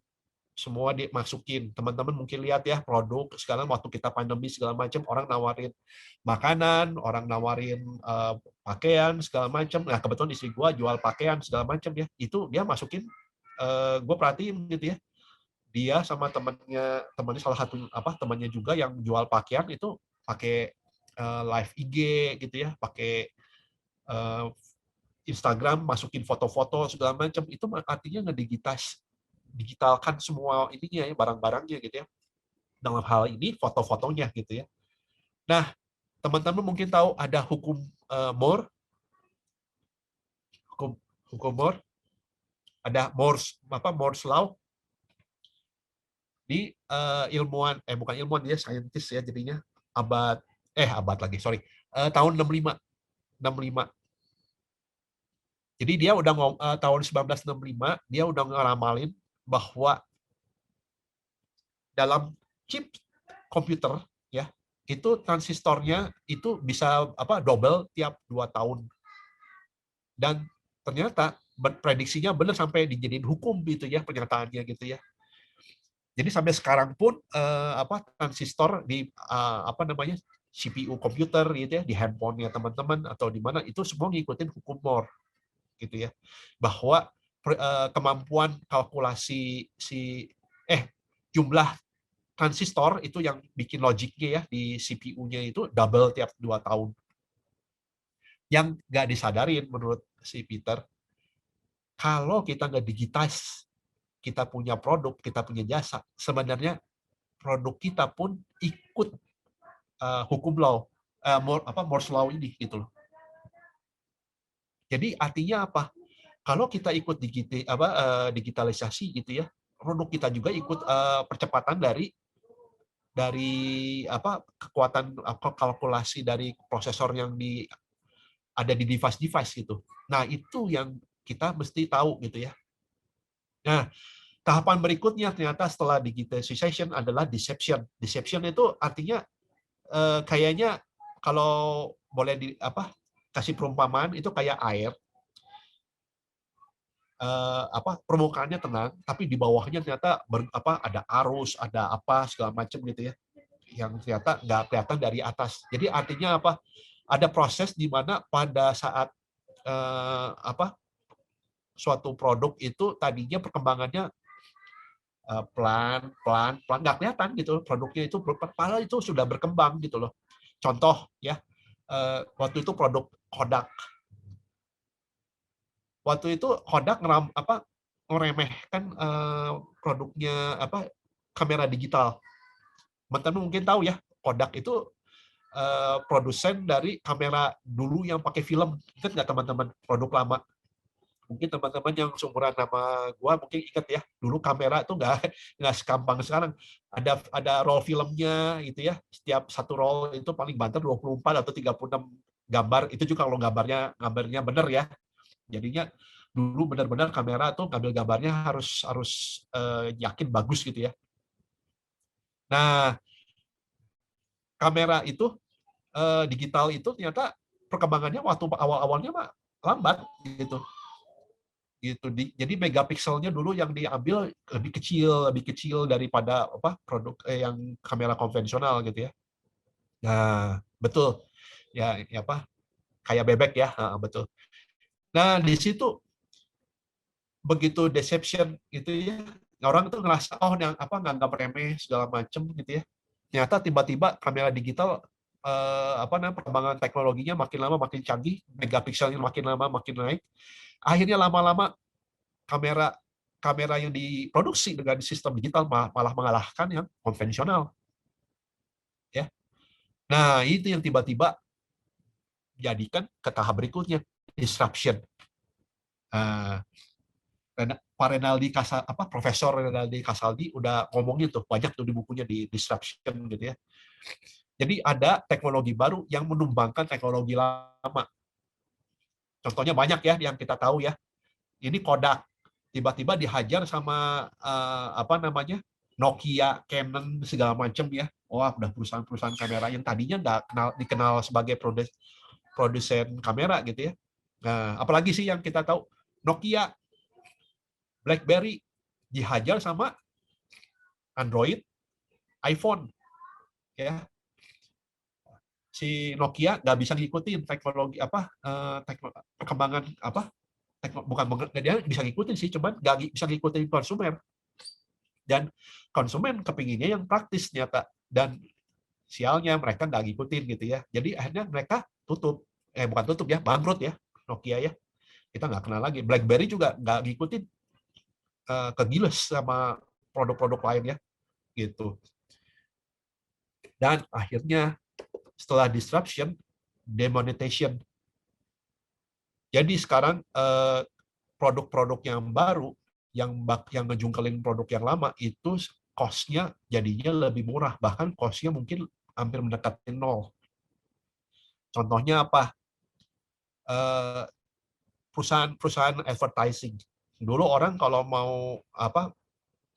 semua dimasukin. Teman-teman mungkin lihat ya, produk sekarang waktu kita pandemi segala macam, orang nawarin makanan, orang nawarin pakaian segala macam. Nah, kebetulan istri gua jual pakaian segala macam ya, itu dia masukin, gue perhatiin gitu ya, dia sama temannya salah satu temannya juga yang jual pakaian itu pakai live IG gitu ya, pakai Instagram, masukin foto-foto segala macam. Itu artinya digitalkan semua ininya ya, barang-barangnya gitu ya. Dalam hal ini foto-fotonya gitu ya. Nah, teman-teman mungkin tahu ada hukum Moore. Hukum Moore. Ada Moore's Law. Di ilmuwan, bukan ilmuwan, dia saintis ya jadinya, tahun 65. Jadi dia udah tahun 1965 dia udah ngeramalin bahwa dalam chip komputer ya, itu transistornya itu bisa double tiap 2 tahun. Dan ternyata prediksinya benar sampai dijadiin hukum gitu ya pernyataannya gitu ya. Jadi sampai sekarang pun transistor di CPU komputer gitu ya, di handphonenya teman-teman atau di mana, itu semua ngikutin hukum Moore gitu ya, bahwa kemampuan kalkulasi jumlah transistor itu yang bikin logiknya ya di CPU-nya itu double tiap 2 tahun. Yang nggak disadarin menurut si Peter, kalau kita nggak digitize, kita punya produk, kita punya jasa, sebenarnya produk kita pun ikut hukum law, Moore's Law ini gitu loh. Jadi artinya apa? Kalau kita ikut digitalisasi gitu ya, produk kita juga ikut percepatan dari kekuatan kalkulasi dari prosesor yang ada di device-device gitu. Nah, itu yang kita mesti tahu gitu ya. Nah, tahapan berikutnya ternyata setelah digitalization adalah deception. Deception itu artinya kayaknya kalau boleh kasih perumpamaan itu kayak air. Permukaannya tenang, tapi di bawahnya ternyata ada arus, ada apa segala macam gitu ya, yang ternyata nggak kelihatan dari atas. Jadi artinya apa? Ada proses di mana pada saat suatu produk itu tadinya perkembangannya pelan nggak kelihatan gitu, produknya itu padahal itu sudah berkembang gitu loh. Contoh ya, waktu itu produk Kodak. Waktu itu Kodak ngeremehkan produknya kamera digital. Teman-teman mungkin tahu ya, Kodak itu produsen dari kamera dulu yang pakai film. Ingat nggak teman-teman produk lama? Mungkin teman-teman yang seumuran nama gua mungkin ingat ya, dulu kamera itu nggak segampang sekarang. Ada roll filmnya gitu ya. Setiap satu roll itu paling banter 24 atau 36 gambar. Itu juga kalau gambarnya benar ya. Jadinya dulu benar-benar kamera tuh ngambil gambarnya harus yakin bagus gitu ya. Nah, kamera itu digital itu ternyata perkembangannya waktu awal-awalnya mah lambat gitu. Jadi megapikselnya dulu yang diambil lebih kecil daripada produk yang kamera konvensional gitu ya. Nah, betul. Ya kayak bebek ya, betul. Nah, di situ begitu deception gitu ya, orang itu ngerasa yang nganggap remeh segala macam gitu ya. Ternyata tiba-tiba kamera digital perkembangan teknologinya makin lama makin canggih, megapikselnya makin lama makin naik. Akhirnya lama-lama kamera yang diproduksi dengan sistem digital malah mengalahkan yang konvensional. Ya. Nah, itu yang tiba-tiba jadikan ke tahap berikutnya, disruption. Dan Pak Renaldi Profesor Renaldi Casaldi udah ngomongin tuh banyak tuh di bukunya di Disruption gitu ya. Jadi ada teknologi baru yang menumbangkan teknologi lama. Contohnya banyak ya yang kita tahu ya. Ini Kodak tiba-tiba dihajar sama Nokia, Canon segala macam ya. Wah, udah perusahaan-perusahaan kamera yang tadinya nggak dikenal sebagai produsen kamera gitu ya. Nah, apalagi sih yang kita tahu Nokia, BlackBerry dihajar sama Android, iPhone ya. Si Nokia nggak bisa ngikutin teknologi perkembangan bukan dia bisa ngikutin sih, cuman nggak bisa ngikutin konsumen. Dan konsumen kepinginnya yang praktis ternyata, dan sialnya mereka nggak ngikutin gitu ya. Jadi akhirnya mereka bukan tutup ya, bangkrut ya Nokia ya. Kita nggak kenal lagi. BlackBerry juga nggak ngikutin, kegiles sama produk-produk lain ya gitu. Dan akhirnya setelah disruption, demonetization. Jadi sekarang produk-produk yang baru yang ngejungkelin produk yang lama itu cost-nya jadinya lebih murah, bahkan cost-nya mungkin hampir mendekati nol. Contohnya apa? Perusahaan advertising. Dulu orang kalau mau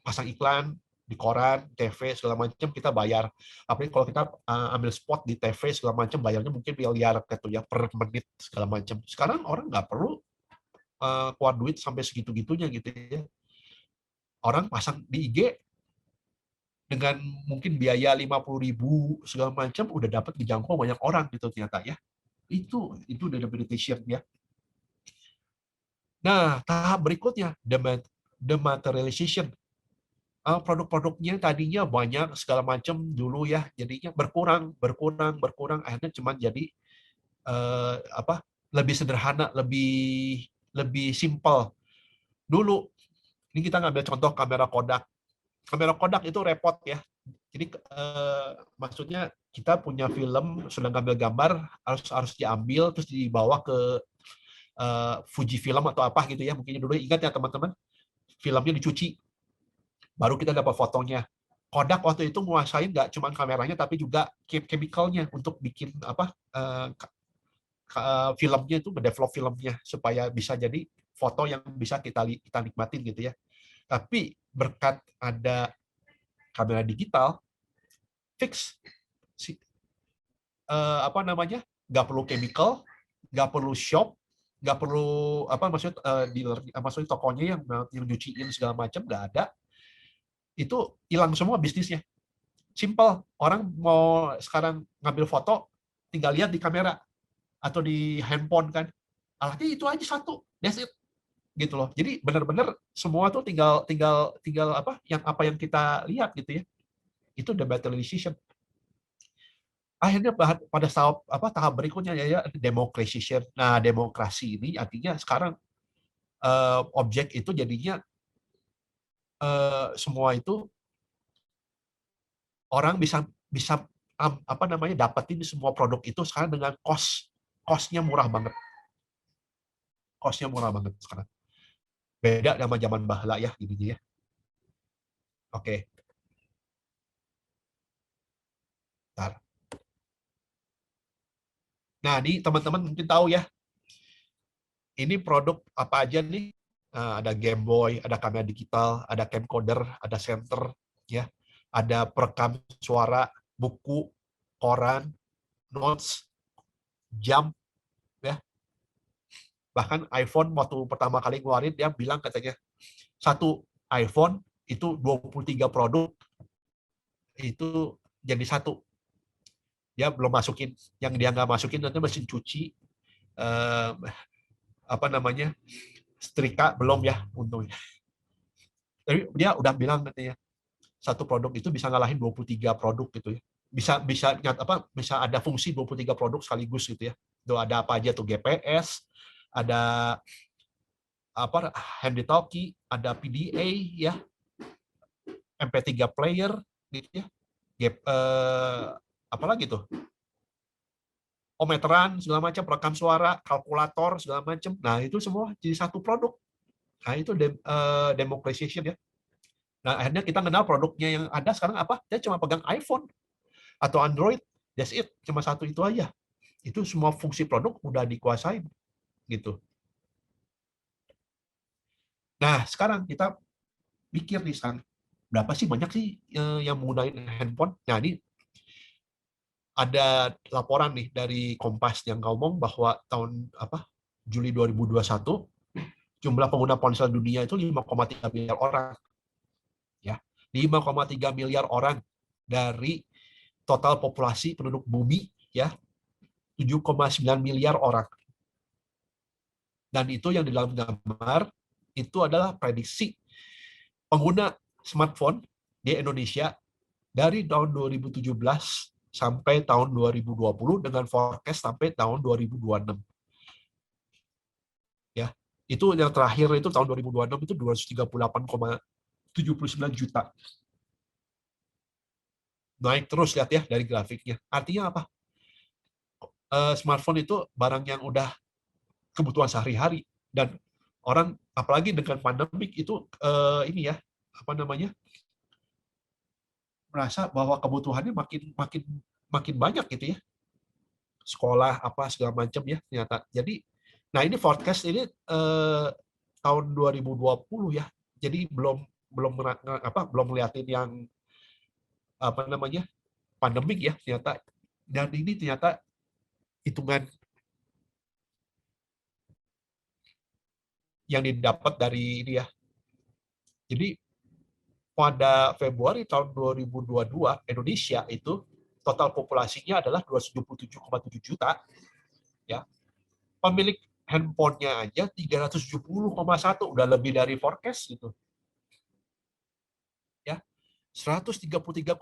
pasang iklan di koran, TV segala macam kita bayar. Apalagi kalau kita ambil spot di TV segala macam bayarnya mungkin miliar gitu ya per menit segala macam. Sekarang orang nggak perlu keluar duit sampai segitu-gitunya gitu ya. Orang pasang di IG dengan mungkin biaya 50.000 segala macam udah dapat dijangkau banyak orang gitu ternyata ya. Itu demonetization ya. Nah, tahap berikutnya dematerialization. Produk-produknya tadinya banyak segala macam dulu ya, jadinya berkurang, akhirnya cuma jadi lebih sederhana, lebih simpel. Dulu ini kita ngambil contoh kamera Kodak. Kamera Kodak itu repot ya. Jadi maksudnya kita punya film, sudah ngambil gambar, harus diambil terus dibawa ke Fuji Film atau apa gitu ya. Mungkin dulu ingat ya teman-teman, filmnya dicuci, baru kita dapat fotonya. Kodak waktu itu menguasai nggak cuma kameranya tapi juga chemicalnya untuk bikin filmnya itu, mendevelop filmnya supaya bisa jadi foto yang bisa kita nikmatin gitu ya. Tapi berkat ada kamera digital, fix nggak perlu chemical, nggak perlu shop, nggak perlu dealer, maksudnya tokonya yang nyuciin segala macam nggak ada. Itu hilang semua bisnisnya. Simple. Orang mau sekarang ngambil foto, tinggal lihat di kamera atau di handphone kan. Alatnya itu aja satu, that's it. Gitu loh. Jadi benar-benar semua tuh tinggal apa yang kita lihat gitu ya. Itu dematerialization. Akhirnya pada tahap berikutnya ya democratization. Nah, demokrasi ini artinya sekarang objek itu jadinya semua itu orang bisa dapetin semua produk itu sekarang dengan cost-nya murah banget. Cost-nya murah banget sekarang. Beda sama zaman bahala ya gini ya. Oke. Bentar. Nah, ini teman-teman mungkin tahu ya. Ini produk apa aja nih? Ada Game Boy, ada kamera digital, ada camcorder, ada center, ya, ada perekam suara, buku, koran, notes, jam, ya. Bahkan iPhone waktu pertama kali ngeluarin dia bilang katanya satu iPhone itu 23 produk itu jadi satu. Dia belum masukin, yang dia nggak masukin nanti mesin cuci, setrika belum ya untungnya. Tapi dia udah bilang katanya satu produk itu bisa ngalahin 23 produk gitu ya. Bisa ada fungsi 23 produk sekaligus gitu ya. Tuh ada apa aja tuh, GPS, ada handy talkie, ada PDA ya, MP3 player gitu ya. Apalagi tuh? Ometeran segala macam, perekam suara, kalkulator segala macam. Nah, itu semua jadi satu produk. Nah, itu democratization ya. Nah, akhirnya kita kenal produknya yang ada sekarang apa? Dia cuma pegang iPhone atau Android, that's it, cuma satu itu aja. Itu semua fungsi produk udah dikuasain gitu. Nah, sekarang kita pikir nih, sekarang berapa sih banyak sih yang menggunakan handphone? Nah, ini ada laporan nih dari Kompas yang ngomong bahwa tahun Juli 2021 jumlah pengguna ponsel dunia itu 5,3 miliar orang. Ya, 5,3 miliar orang dari total populasi penduduk bumi ya 7,9 miliar orang. Dan itu yang di dalam gambar itu adalah prediksi pengguna smartphone di Indonesia dari tahun 2017 sampai tahun 2020 dengan forecast sampai tahun 2026. Ya, itu yang terakhir itu tahun 2026 itu 238,79 juta. Naik terus, lihat ya dari grafiknya. Artinya apa? Smartphone itu barang yang udah kebutuhan sehari-hari, dan orang apalagi dengan pandemik itu ini ya merasa bahwa kebutuhannya makin banyak gitu ya, sekolah apa segala macam ya ternyata. Jadi nah ini forecast ini tahun 2020 ya, jadi belum ngeliatin yang pandemik ya ternyata. Dan ini ternyata hitungan yang didapat dari ini ya. Jadi pada Februari tahun 2022 Indonesia itu total populasinya adalah 277,7 juta ya. Pemilik handphonenya aja 370,1, udah lebih dari forecast gitu. Ya. 133,3%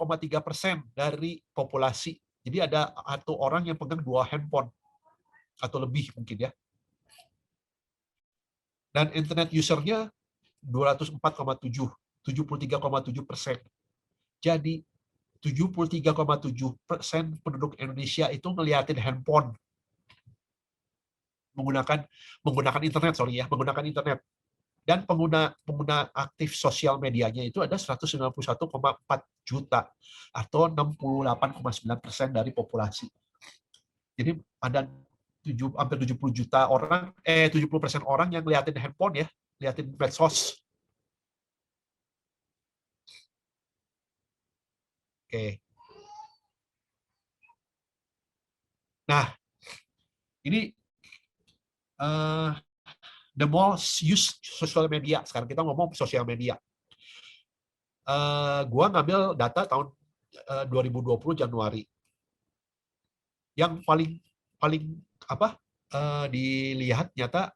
dari populasi. Jadi ada satu orang yang pegang 2 handphone atau lebih mungkin ya. Dan internet usernya 204,7, 73,7%. Jadi 73,7% penduduk Indonesia itu ngeliatin handphone, menggunakan internet, menggunakan internet. Dan pengguna aktif sosial medianya itu ada 191,4 juta atau 68,9% dari populasi. Jadi ada hampir 70 juta orang, 70% orang yang ngeliatin handphone ya, liatin medsos. Oke. Nah, ini the most used social media. Sekarang kita ngomong sosial media. Gua ngambil data tahun 2020 Januari. Yang paling dilihat nyata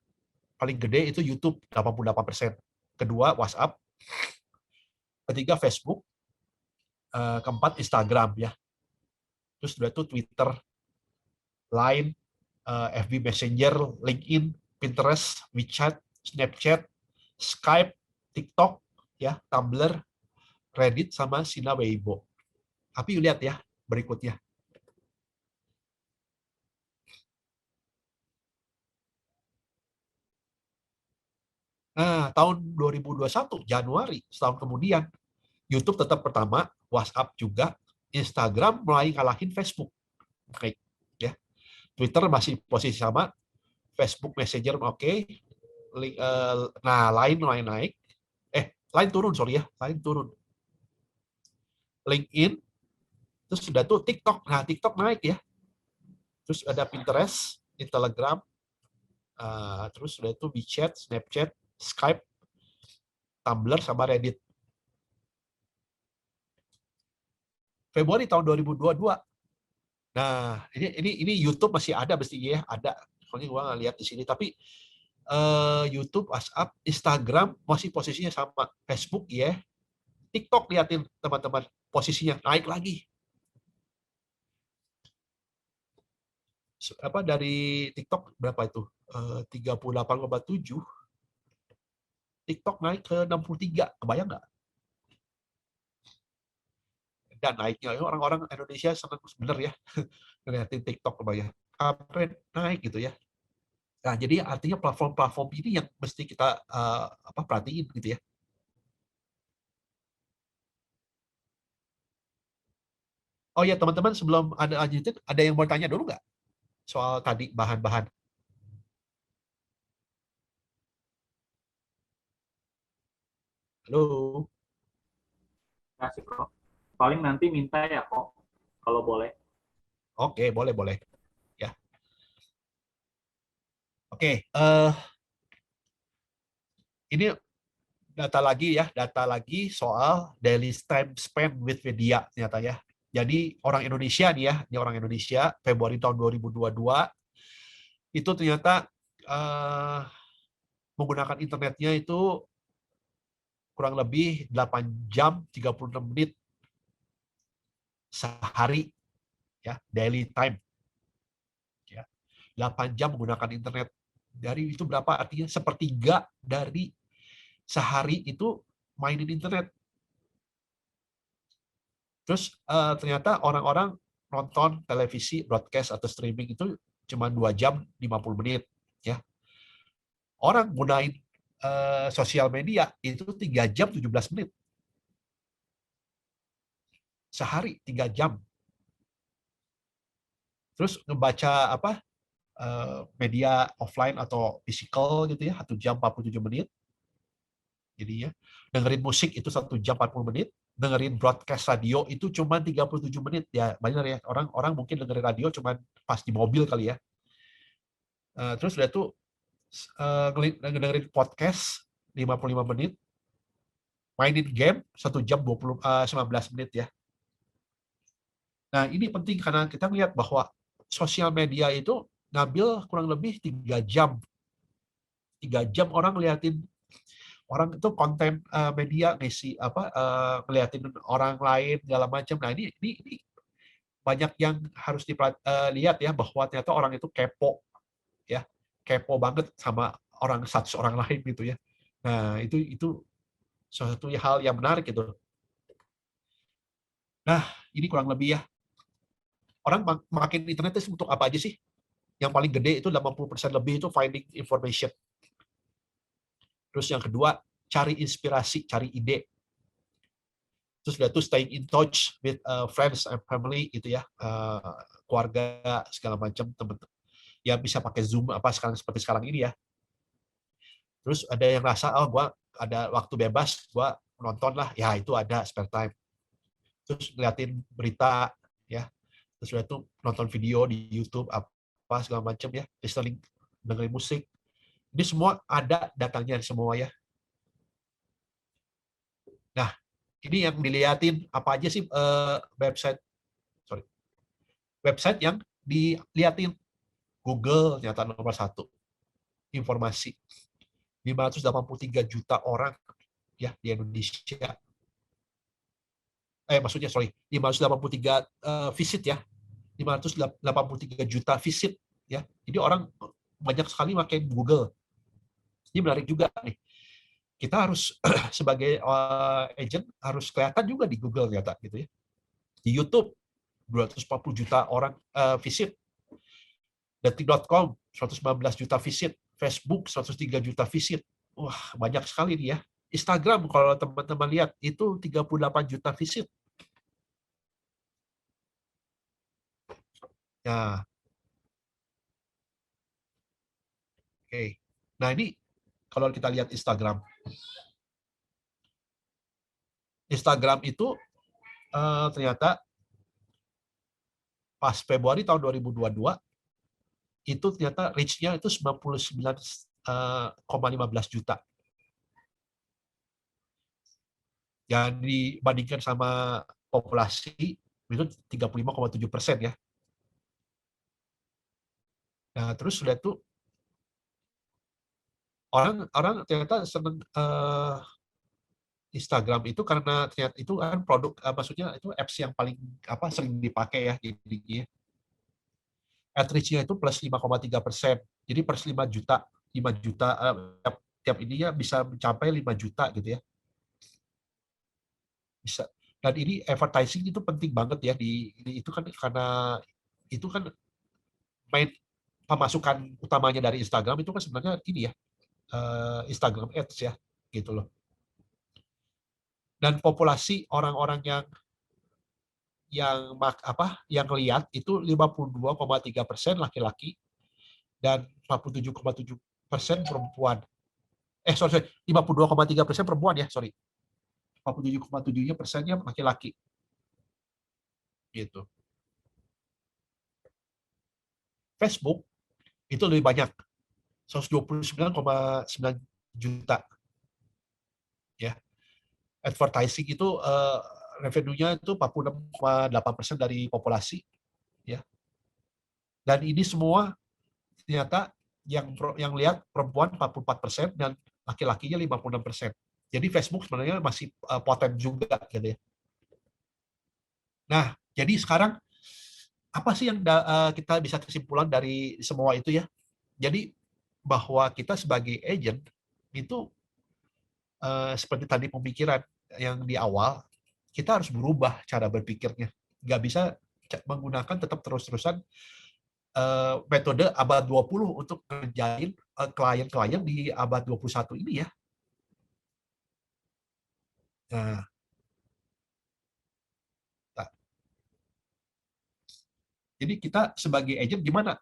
paling gede itu YouTube 88%. Kedua WhatsApp. Ketiga Facebook. Keempat Instagram ya. Terus udah itu Twitter, Line, FB Messenger, LinkedIn, Pinterest, WeChat, Snapchat, Skype, TikTok, ya, Tumblr, Reddit, sama Sina Weibo. Tapi lihat ya berikutnya. Nah, tahun 2021 Januari, setahun kemudian, YouTube tetap pertama, WhatsApp juga, Instagram mulai ngalahin Facebook. Oke, ya. Twitter masih posisi sama, Facebook Messenger oke. Nah, Line mulai naik. Line turun, Line turun. LinkedIn, terus sudah tuh TikTok. Nah, TikTok naik ya. Terus ada Pinterest, Telegram, terus sudah itu WeChat, Snapchat, Skype, Tumblr, sama Reddit. Februari tahun 2022. Nah, ini YouTube masih ada mestinya ya, ada. Soalnya gua nggak lihat di sini, tapi YouTube, WhatsApp, Instagram masih posisinya sama. Facebook ya. TikTok liatin teman-teman, posisinya naik lagi. Dari TikTok berapa itu? 38,7. TikTok naik ke 63, kebayang nggak? Dan naiknya orang-orang Indonesia senang bener ya ngeliatin TikTok, kebayang. Sampai naik gitu ya. Nah, jadi artinya platform-platform ini yang mesti kita perhatiin gitu ya. Oh ya teman-teman, sebelum ada lanjutin, ada yang mau tanya dulu nggak soal tadi bahan-bahan? Halo. Ngasih kok. Paling nanti minta ya kok, kalau boleh. Oke, boleh boleh. Ya. Oke, ini data lagi soal daily time spent with media ternyata ya. Jadi orang Indonesia nih ya, ini orang Indonesia Februari tahun 2022 itu ternyata menggunakan internetnya itu kurang lebih 8 jam 36 menit sehari ya, daily time ya. 8 jam menggunakan internet. Dari itu berapa? Artinya sepertiga dari sehari itu mainin internet. Terus ternyata orang-orang nonton televisi, broadcast atau streaming itu cuma 2 jam 50 menit ya. Orang gunain sosial media itu 3 jam 17 menit. Sehari 3 jam. Terus ngebaca media offline atau physical gitu ya 1 jam 47 menit. Jadinya dengerin musik itu 1 jam 40 menit, dengerin broadcast radio itu cuma 37 menit. Ya benar ya, orang mungkin dengerin radio cuma pas di mobil kali ya. Terus udah tuh dengerin podcast 55 menit, mainin game 1 jam 19 menit ya. Nah, ini penting karena kita melihat bahwa sosial media itu ngambil kurang lebih 3 jam. 3 jam orang ngeliatin orang itu konten media ngisi ngeliatin orang lain segala macam. Nah, ini banyak yang harus dilihat ya bahwa ternyata orang itu kepo ya. Kepo banget sama status orang lain gitu ya. Nah, itu suatu hal yang menarik gitu. Nah, ini kurang lebih ya. Orang makin internet itu untuk apa aja sih? Yang paling gede itu 80% lebih itu finding information. Terus yang kedua, cari inspirasi, cari ide. Terus udah tuh staying in touch with friends and family gitu ya. Keluarga segala macam, teman. Ya bisa pakai Zoom apa sekarang seperti sekarang ini ya. Terus ada yang rasa, oh gua ada waktu bebas, gua nonton lah. Ya itu ada spare time. Terus ngeliatin berita ya, terus udah tuh nonton video di YouTube apa segala macam ya, listening, dengerin musik. Ini semua ada datanya semua ya. Nah, ini yang dilihatin apa aja sih website yang dilihatin. Google ternyata nomor 1 informasi. 583 juta orang ya di Indonesia. Maksudnya 583 visit ya. 583 juta visit ya. Jadi orang banyak sekali pakai Google. Ini menarik juga nih. Kita harus sebagai agent harus kelihatan juga di Google ternyata gitu ya. Di YouTube 240 juta orang visit. Detik.com 119 juta visit. Facebook 103 juta visit. Wah, banyak sekali nih ya. Instagram kalau teman-teman lihat itu 38 juta visit. Ya. Oke. Nah, ini kalau kita lihat Instagram. Instagram itu ternyata pas Februari tahun 2022 itu ternyata reach-nya itu 99,15 juta. Yang dibandingkan sama populasi itu 35,7% ya. Nah, terus sudah tuh orang ternyata seneng Instagram itu karena ternyata itu kan produk maksudnya itu apps yang paling sering dipakai ya jadinya. Outreach-nya itu plus 5,3%. Jadi per 5 juta tiap ininya bisa mencapai 5 juta gitu ya. Bisa. Dan ini advertising itu penting banget ya itu kan karena itu kan main pemasukan utamanya dari Instagram itu kan sebenarnya ini ya, Instagram Ads ya, gitu loh. Dan populasi orang-orang yang lihat itu 52,3% laki-laki dan 47,7% perempuan. Sorry, 52,3% perempuan ya, sorry. 47,7%-nya laki-laki. Gitu. Facebook itu lebih banyak, 129,9 juta. Ya. Advertising itu revenue-nya itu 46,8% dari populasi, ya. Dan ini semua ternyata yang lihat perempuan 44% dan laki-lakinya 56%. Jadi Facebook sebenarnya masih poten juga gitu ya. Nah, jadi sekarang apa sih yang kita bisa kesimpulan dari semua itu ya? Jadi bahwa kita sebagai agent itu seperti tadi pemikiran yang di awal, kita harus berubah cara berpikirnya. Nggak bisa menggunakan tetap terus-terusan metode abad 20 untuk ngerjain klien-klien di abad 21 ini ya. Nah, jadi kita sebagai agent gimana?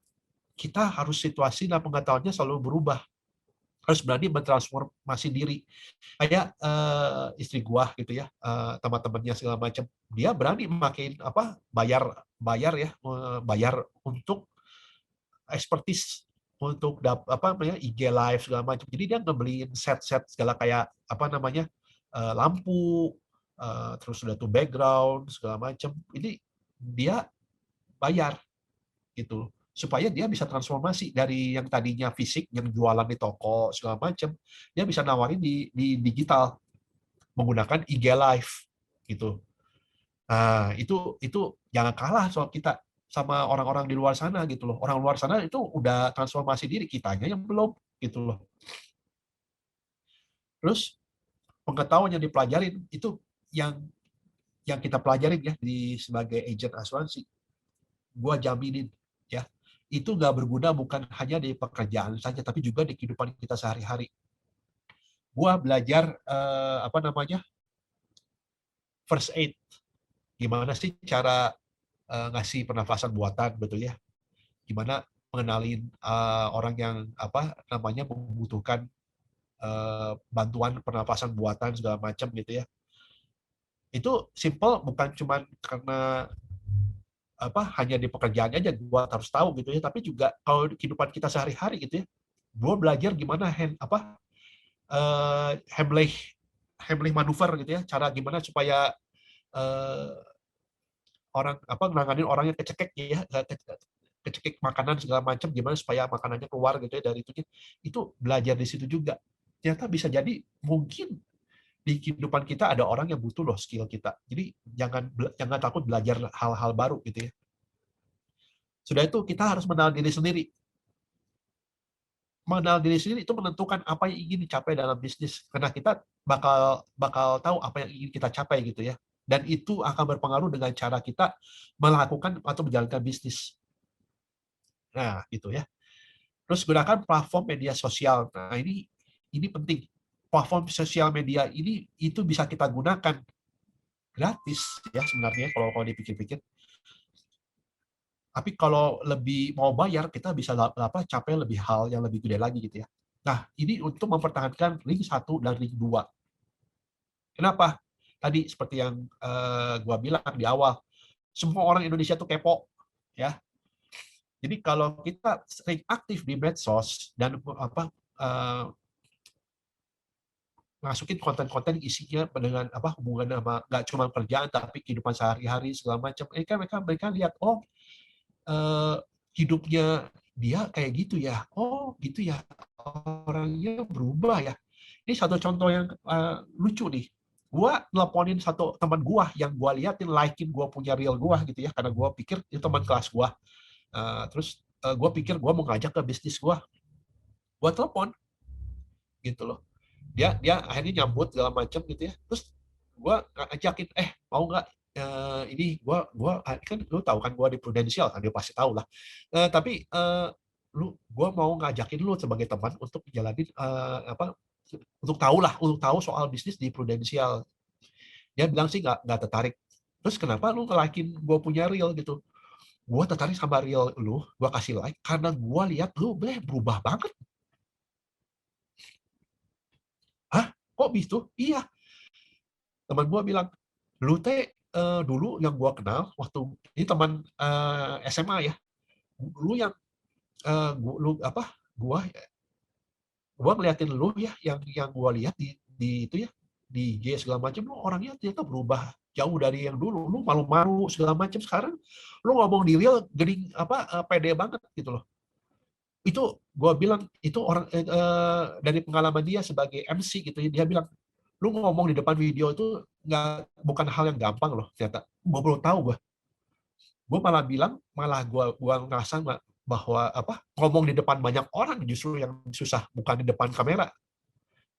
Kita harus situasi dan pengetahuannya selalu berubah. Harus berani bertransformasi diri. Kayak istri gua gitu ya, teman-temannya segala macam. Dia berani makin bayar ya, bayar untuk expertise untuk IG live segala macam. Jadi dia ngebeliin set-set segala kayak lampu, terus udah tuh background segala macam. Ini dia bayar gitu supaya dia bisa transformasi dari yang tadinya fisik yang jualan di toko segala macam, dia bisa nawarin di digital menggunakan IG live gitu. Nah, itu jangan kalah soal kita sama orang-orang di luar sana gitu loh. Orang luar sana itu udah transformasi diri, kitanya yang belum gitu loh. Terus pengetahuan yang dipelajarin itu yang kita pelajarin ya sebagai agent asuransi. Gua jaminin ya, itu nggak berguna bukan hanya di pekerjaan saja, tapi juga di kehidupan kita sehari-hari. Gua belajar first aid. Gimana sih cara ngasih pernafasan buatan, betul ya? Gimana mengenalin orang yang membutuhkan bantuan pernafasan buatan segala macam gitu ya. Itu simple, bukan cuma karena hanya di pekerjaan aja gua harus tahu gitu ya, tapi juga kalau di kehidupan kita sehari-hari gitu ya. Gua belajar gimana Heimlich manuver gitu ya, cara gimana supaya nanganin orang yang kecekek ya, kecekek makanan segala macam, gimana supaya makanannya keluar gitu ya dari itu belajar di situ juga. Ternyata bisa jadi mungkin di kehidupan kita ada orang yang butuh loh skill kita. Jadi jangan takut belajar hal-hal baru gitu ya. Sudah itu kita harus mengenal diri sendiri. Mengenal diri sendiri itu menentukan apa yang ingin dicapai dalam bisnis. Karena kita bakal tahu apa yang ingin kita capai gitu ya. Dan itu akan berpengaruh dengan cara kita melakukan atau menjalankan bisnis. Nah, gitu ya. Terus gunakan platform media sosial. Nah, ini penting. Platform sosial media ini itu bisa kita gunakan gratis ya sebenarnya kalau dipikir-pikir. Tapi kalau lebih mau bayar, kita bisa capai lebih hal yang lebih gede lagi gitu ya. Nah, ini untuk mempertahankan link 1 dan link 2. Kenapa? Tadi seperti yang gua bilang di awal, semua orang Indonesia tuh kepo ya. Jadi kalau kita sering aktif di medsos dan masukin konten-konten isinya dengan hubungan sama nggak cuma kerjaan tapi kehidupan sehari-hari segala macam, mereka lihat hidupnya dia kayak gitu ya, gitu ya, orangnya berubah ya. Ini satu contoh yang lucu nih. Gua nelponin satu teman gua yang gua liatin likein gua punya reel gua gitu ya, karena gua pikir itu teman kelas gua. Terus gua pikir gua mau ngajak ke bisnis gua telepon gitu loh. Dia akhirnya nyambut segala macam gitu ya. Terus gua ajakin, mau nggak ini gua kan lu tahu kan gua di Prudential kan, dia pasti tahu lah. Tapi gue mau ngajakin lu sebagai teman untuk jalanin untuk tahu soal bisnis di Prudential. Dia bilang sih nggak tertarik. Terus kenapa lu ngelakin gue punya reel gitu? Gue tertarik sama reel lu, gue kasih like karena gue lihat lu berubah banget. Hah? Kok gitu? Iya. Teman gue bilang, lu dulu yang gue kenal waktu ini teman SMA ya, lu yang gua ngeliatin lu ya, yang gua lihat di itu ya, di IG segala macam, lu orangnya ternyata berubah jauh dari yang dulu. Lu malu-malu segala macam, sekarang lu ngomong di real gering pede banget gitu loh. Itu gua bilang itu orang dari pengalaman dia sebagai MC gitu ya, dia bilang lu ngomong di depan video itu bukan hal yang gampang loh ternyata. Gua baru tahu gua malah gua ngerasa bahwa ngomong di depan banyak orang justru yang susah, bukan di depan kamera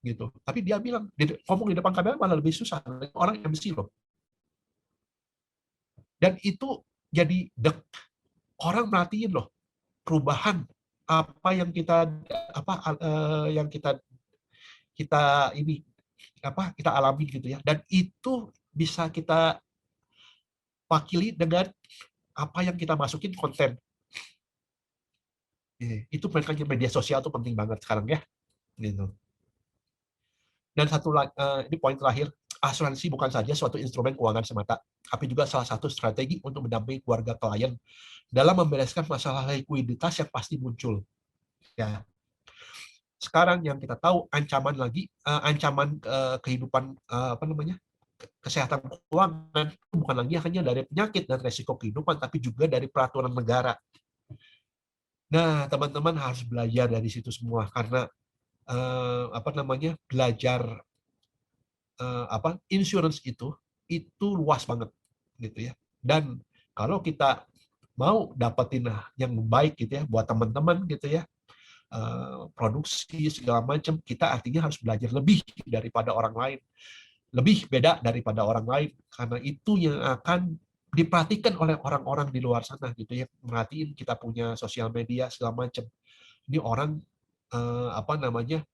gitu. Tapi dia bilang ngomong di depan kamera malah lebih susah, orang MC loh. Dan itu jadi orang merhatiin loh perubahan apa yang kita kita alami gitu ya. Dan itu bisa kita wakili dengan apa yang kita masukin konten. Itu media sosial tuh penting banget sekarang ya, gitu. Dan ini poin terakhir, asuransi bukan saja suatu instrumen keuangan semata, tapi juga salah satu strategi untuk mendampingi keluarga klien dalam membereskan masalah likuiditas yang pasti muncul. Ya. Sekarang yang kita tahu ancaman kehidupan kesehatan keuangan bukan lagi hanya dari penyakit dan resiko kehidupan, tapi juga dari peraturan negara. Nah, teman-teman harus belajar dari situ semua karena belajar insurance itu luas banget gitu ya. Dan kalau kita mau dapetin yang baik gitu ya buat teman-teman gitu ya, produksi segala macam, kita artinya harus belajar lebih daripada orang lain, lebih beda daripada orang lain, karena itu yang akan diperhatikan oleh orang-orang di luar sana gitu ya, merhatiin kita punya sosial media segala macam. Ini orang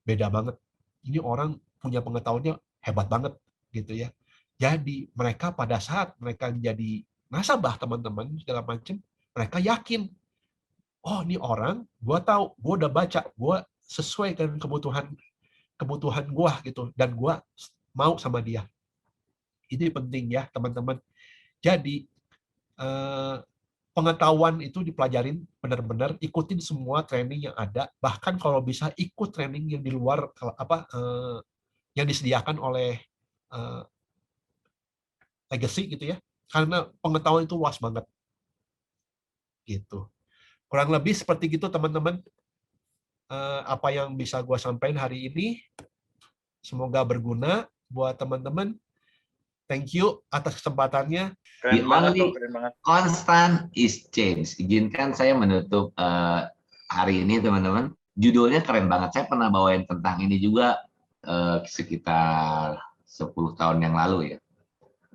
beda banget. Ini orang punya pengetahuannya hebat banget gitu ya. Jadi mereka pada saat mereka menjadi nasabah teman-teman segala macam, mereka yakin, oh ini orang, gue tahu, gue udah baca, gue sesuai dengan kebutuhan gue gitu, dan gue mau sama dia. Ini penting ya teman-teman. Jadi pengetahuan itu dipelajarin benar-benar, ikutin semua training yang ada, bahkan kalau bisa ikut training yang di luar yang disediakan oleh Legacy gitu ya, karena pengetahuan itu luas banget gitu. Kurang lebih seperti gitu teman-teman, apa yang bisa gue sampaikan hari ini, semoga berguna buat teman-teman. Thank you atas kesempatannya. The only constant is change. Izinkan saya menutup hari ini teman-teman. Judulnya keren banget. Saya pernah bawain tentang ini juga sekitar 10 tahun yang lalu ya.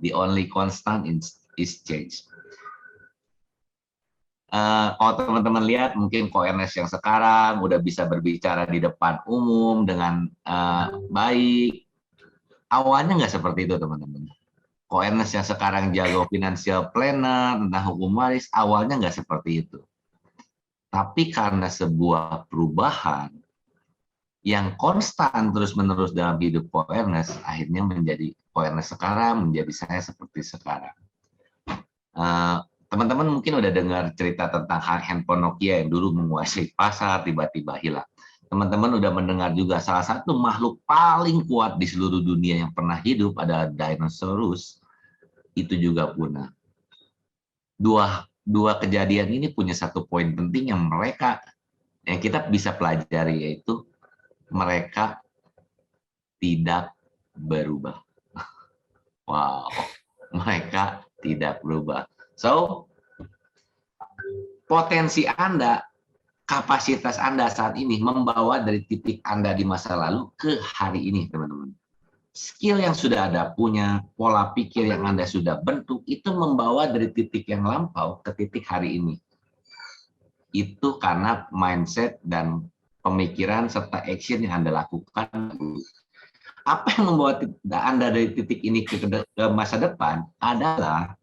The only constant is change. Kalau teman-teman lihat mungkin Ko Ernest yang sekarang udah bisa berbicara di depan umum dengan baik. Awalnya nggak seperti itu teman-teman. Ko Ernest yang sekarang jago financial planner tentang hukum waris, awalnya nggak seperti itu. Tapi karena sebuah perubahan yang konstan terus-menerus dalam hidup Ko Ernest, akhirnya menjadi Ko Ernest sekarang, menjadi saya seperti sekarang. Teman-teman mungkin udah dengar cerita tentang handphone Nokia yang dulu menguasai pasar, tiba-tiba hilang. Teman-teman udah mendengar juga salah satu makhluk paling kuat di seluruh dunia yang pernah hidup adalah dinosaurus. Itu juga punah. Dua kejadian ini punya satu poin penting yang kita bisa pelajari, yaitu mereka tidak berubah. Wow, mereka tidak berubah. So, potensi Anda, kapasitas Anda saat ini membawa dari titik Anda di masa lalu ke hari ini, teman-teman. Skill yang sudah Anda punya, pola pikir yang Anda sudah bentuk, itu membawa dari titik yang lampau ke titik hari ini. itu karena mindset dan pemikiran serta action yang Anda lakukan. Apa yang membawa Anda dari titik ini ke masa depan adalah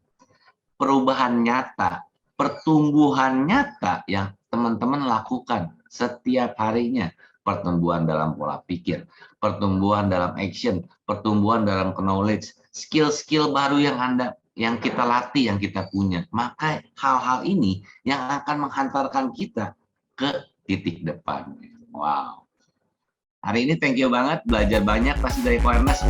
perubahan nyata, pertumbuhan nyata yang teman-teman lakukan setiap harinya. Pertumbuhan dalam pola pikir, pertumbuhan dalam action, pertumbuhan dalam knowledge, skill-skill baru yang kita latih, yang kita punya. Maka hal-hal ini yang akan menghantarkan kita ke titik depan. Wow. Hari ini thank you banget, belajar banyak pasti dari Ko Ernest.